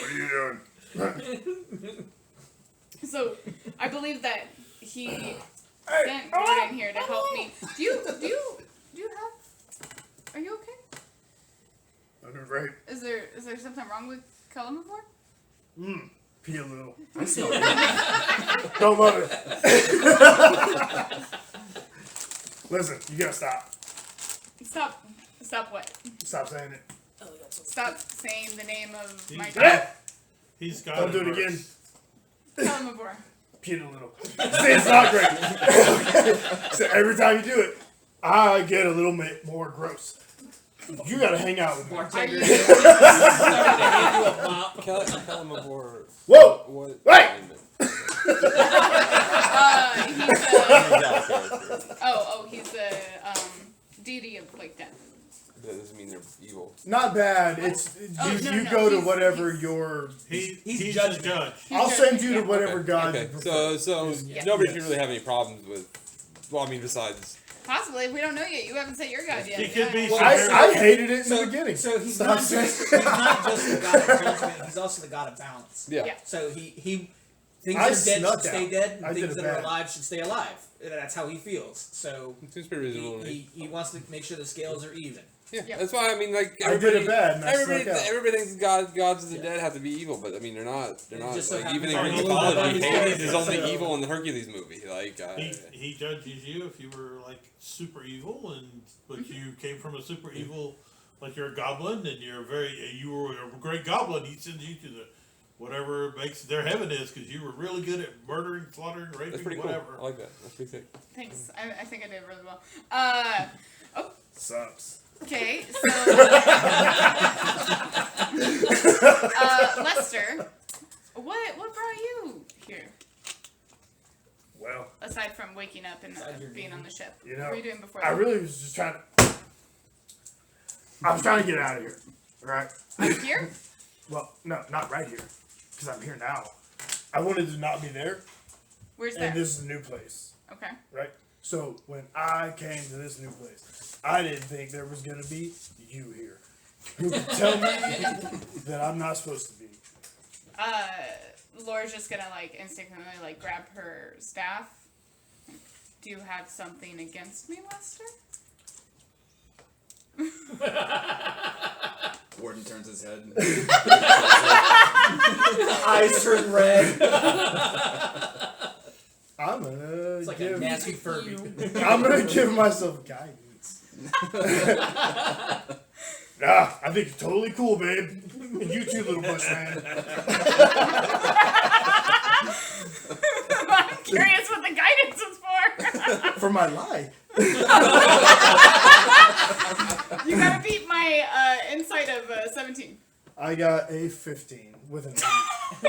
are you doing? So I believe that he sent Gordon here to help me. Do you have? Are you okay? I'm doing great. Is there something wrong with Kellamavor? Pee a little. I smell it. Don't love it. Listen, you gotta stop. Stop what? Stop saying it. Stop saying the name of my He's dad. He's got Don't it do it worse. again. Tell him before. Peed a little. It's not great. Okay. So every time you do it, I get a little bit more gross. You gotta hang out with me. Bartender you- started to hand you a mop. Tell him before. Whoa! What? Hey! He's he's the deity of like death. That doesn't mean they're evil. Not bad. It's Oh, you, no, you no, go to he's- whatever he's- your. He's He's the judgment. judge. I'll send you to Yeah. whatever God. Okay, you prefer. so Yeah. nobody Yes. should really have any problems with. Well, I mean, besides. Possibly. We don't know yet. You haven't said your god yet. He could be. Well, I hated it in the beginning. So he's Stop not saying- just the god of judgment. He's also the god of balance. Yeah. Yeah. So he things I that are dead snuck should stay out. dead, I and did things it that are bad. alive should stay alive. And that's how he feels. So It seems pretty reasonable to me. he wants to make sure the scales are even. Yeah, Yep. that's why I mean, like I did everybody, it bad, and I everybody, snuck out. everybody thinks gods of the dead have to be evil, but I mean, they're not. They're It not. just so Like, even in happens Greek that mythology, he's Hades dead. is only So- evil in the Hercules movie. Like, He judges you if you were like super evil, but you came from a super evil, like you're a goblin and you were a great goblin. He sends you to the whatever makes their heaven is because you were really good at murdering, slaughtering, raping, that's pretty whatever. cool. I like that. That's pretty sick. Thanks. I think I did really well. Sucks. Okay, so Lester, what brought you here? Well, Aside from waking up and Besides your being game. on the ship, you what know, were you doing before? I that? really was just trying to. I was trying to get out of here. Right? I'm here. Well, no, not right here, because I'm here now. I wanted to not be there, Where's and that? this is a new place. Okay. Right? So when I came to this new place, I didn't think there was gonna be you here. Who could tell me that I'm not supposed to be? Laura's just gonna like instinctively like grab her staff. Do you have something against me, Lester? Warden turns his head. Eyes turn red. I'm gonna It's like give. a nasty Furby. I'm gonna give myself guidance. Nah, I think it's totally cool, babe. And you too, little bushman. I'm curious what the guidance is for. For my lie. You gotta beat my insight of 17. I got a 15 with an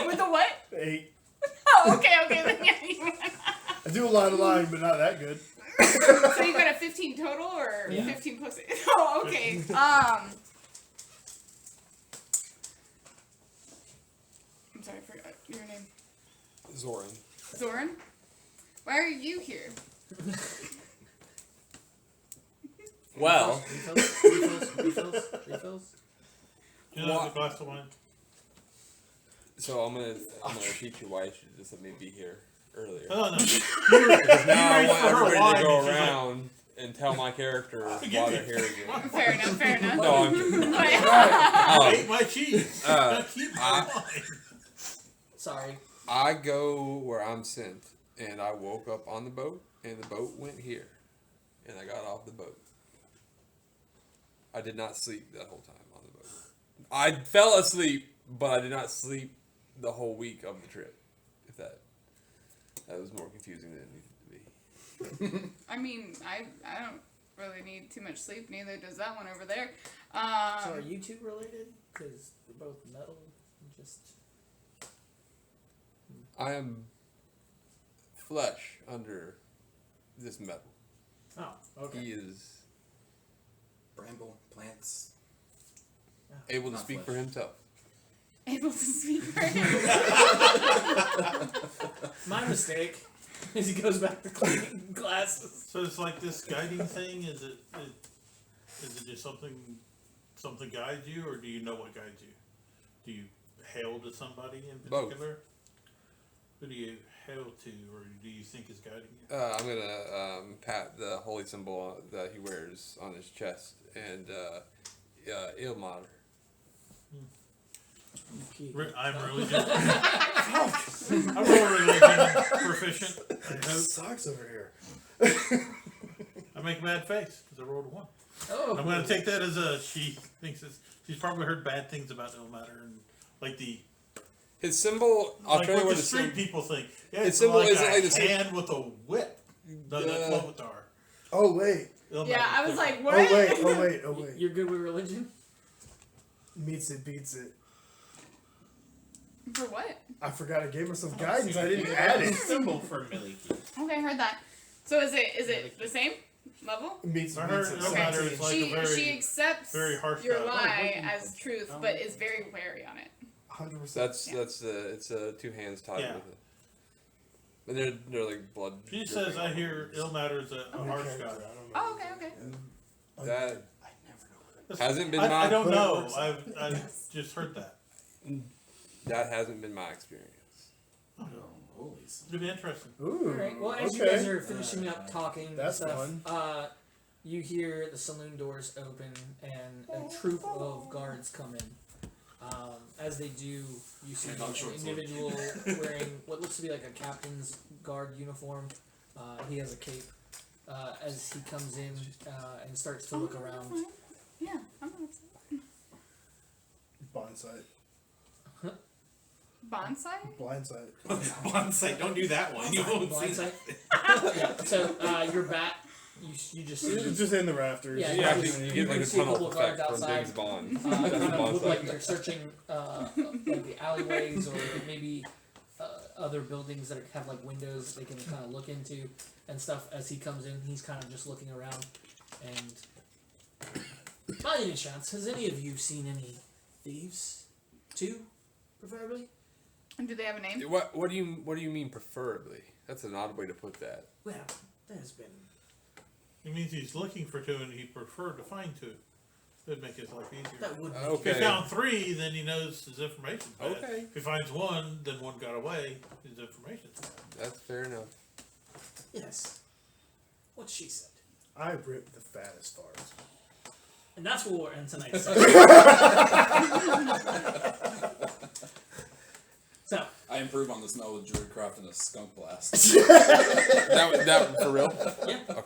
With the what? 8. Oh, okay, then yeah. I do a lot of lying, but not that good. So you got a 15 total or Yeah. 15 plus 8? Oh, okay. I'm sorry, I forgot your name. Zoran. Zoran? Why are you here? Well, Refills. You know, the glass of wine. so I'm gonna teach you why you should just let me be here earlier. Oh no! Because now I reached want for her everybody wine to go and she's like, around and tell my character why Give they're me- here again. Fair enough. No, I'm kidding. But, I ate my cheese. Uh, Keep my I- wine. Sorry. I go where I'm sent, and I woke up on the boat, and the boat went here, and I got off the boat. I did not sleep that whole time on the boat. I fell asleep, but I did not sleep the whole week of the trip. If that was more confusing than it needed to be. I mean, I don't really need too much sleep. Neither does that one over there. So are you two related? Because they're both metal. Just. I am flesh under this metal. Oh, okay. He is Bramble, plants. able to Not speak flesh. for himself. able to speak for him. My mistake. As he goes back to cleaning glasses. So it's like this guiding thing. Is it just something guides you, or do you know what guides you? Do you hail to somebody in Both. particular? Who do you hail to, or do you think is guiding you? I'm gonna pat the holy symbol that he wears on his chest, and Ilmater. I'm religion. I'm real religion proficient. I hope. Socks over here. I make a bad face because I rolled a 1. Oh. I'm gonna take that as a she thinks she's probably heard bad things about Ilmater and like the His symbol. I'll Like tell you what what the his street symbol. people think. Yeah, His it's symbol like isn't a like the same- hand with a whip. No, that's Yeah. Lovitar. Oh wait. Yeah, I was like, what? Oh wait. You're good with religion? Meets it, beats it. For what? I forgot I gave her some guidance. I didn't add it. Symbol for Miliki. Okay, I heard that. So is it the same level? Meets I it, heard beats it. no matter, 17. it's like she a very, she accepts very harsh your guy. lie as truth, but is very wary on it. 100%. That's it's two hands tied Yeah. with it. But they're like blood. She says I hear Ilmater's a harsh Okay, guy. I don't know. Oh, okay. That I never know. That's- hasn't been I my. don't know. I've just heard that. That hasn't been my experience. Oh, holy smokes. It'd be interesting. Ooh. Alright, well, as okay. you guys are finishing up talking and That's stuff, fun. you hear the saloon doors open and a troop of guards come in. As they do, you see Not short an sword. individual wearing what looks to be like a captain's guard uniform. He has a cape. As he comes in and starts to look around. Yeah, I'm not Blindside. Bonsai? Blindside. Bonsai, don't do that one. You won't see. Blindside. Yeah. So your bat, you just see. It's just in the rafters. Yeah, You yeah. actually you get like You a see a tunnel couple of effect guards from outside. James Bond. Kind That's of look Bond like side. they're searching like the alleyways or maybe other buildings that have like windows they can kind of look into and stuff. As he comes in, he's kind of just looking around. And by any chance, has any of you seen any thieves? Two, preferably. And do they have a name? What do you mean preferably? That's an odd way to put that. Well, there's been. It means he's looking for two and he'd prefer to find two. It'd make his life easier. That would. If he Okay. found three, then he knows his information's bad. Okay. If he finds one, then one got away, his information's bad. That's fair enough. Yes. What she said. I ripped the fattest farts. And that's what we're in tonight's So, I improve on this knowledge druidcraft in a skunk blast. That for real? yeah.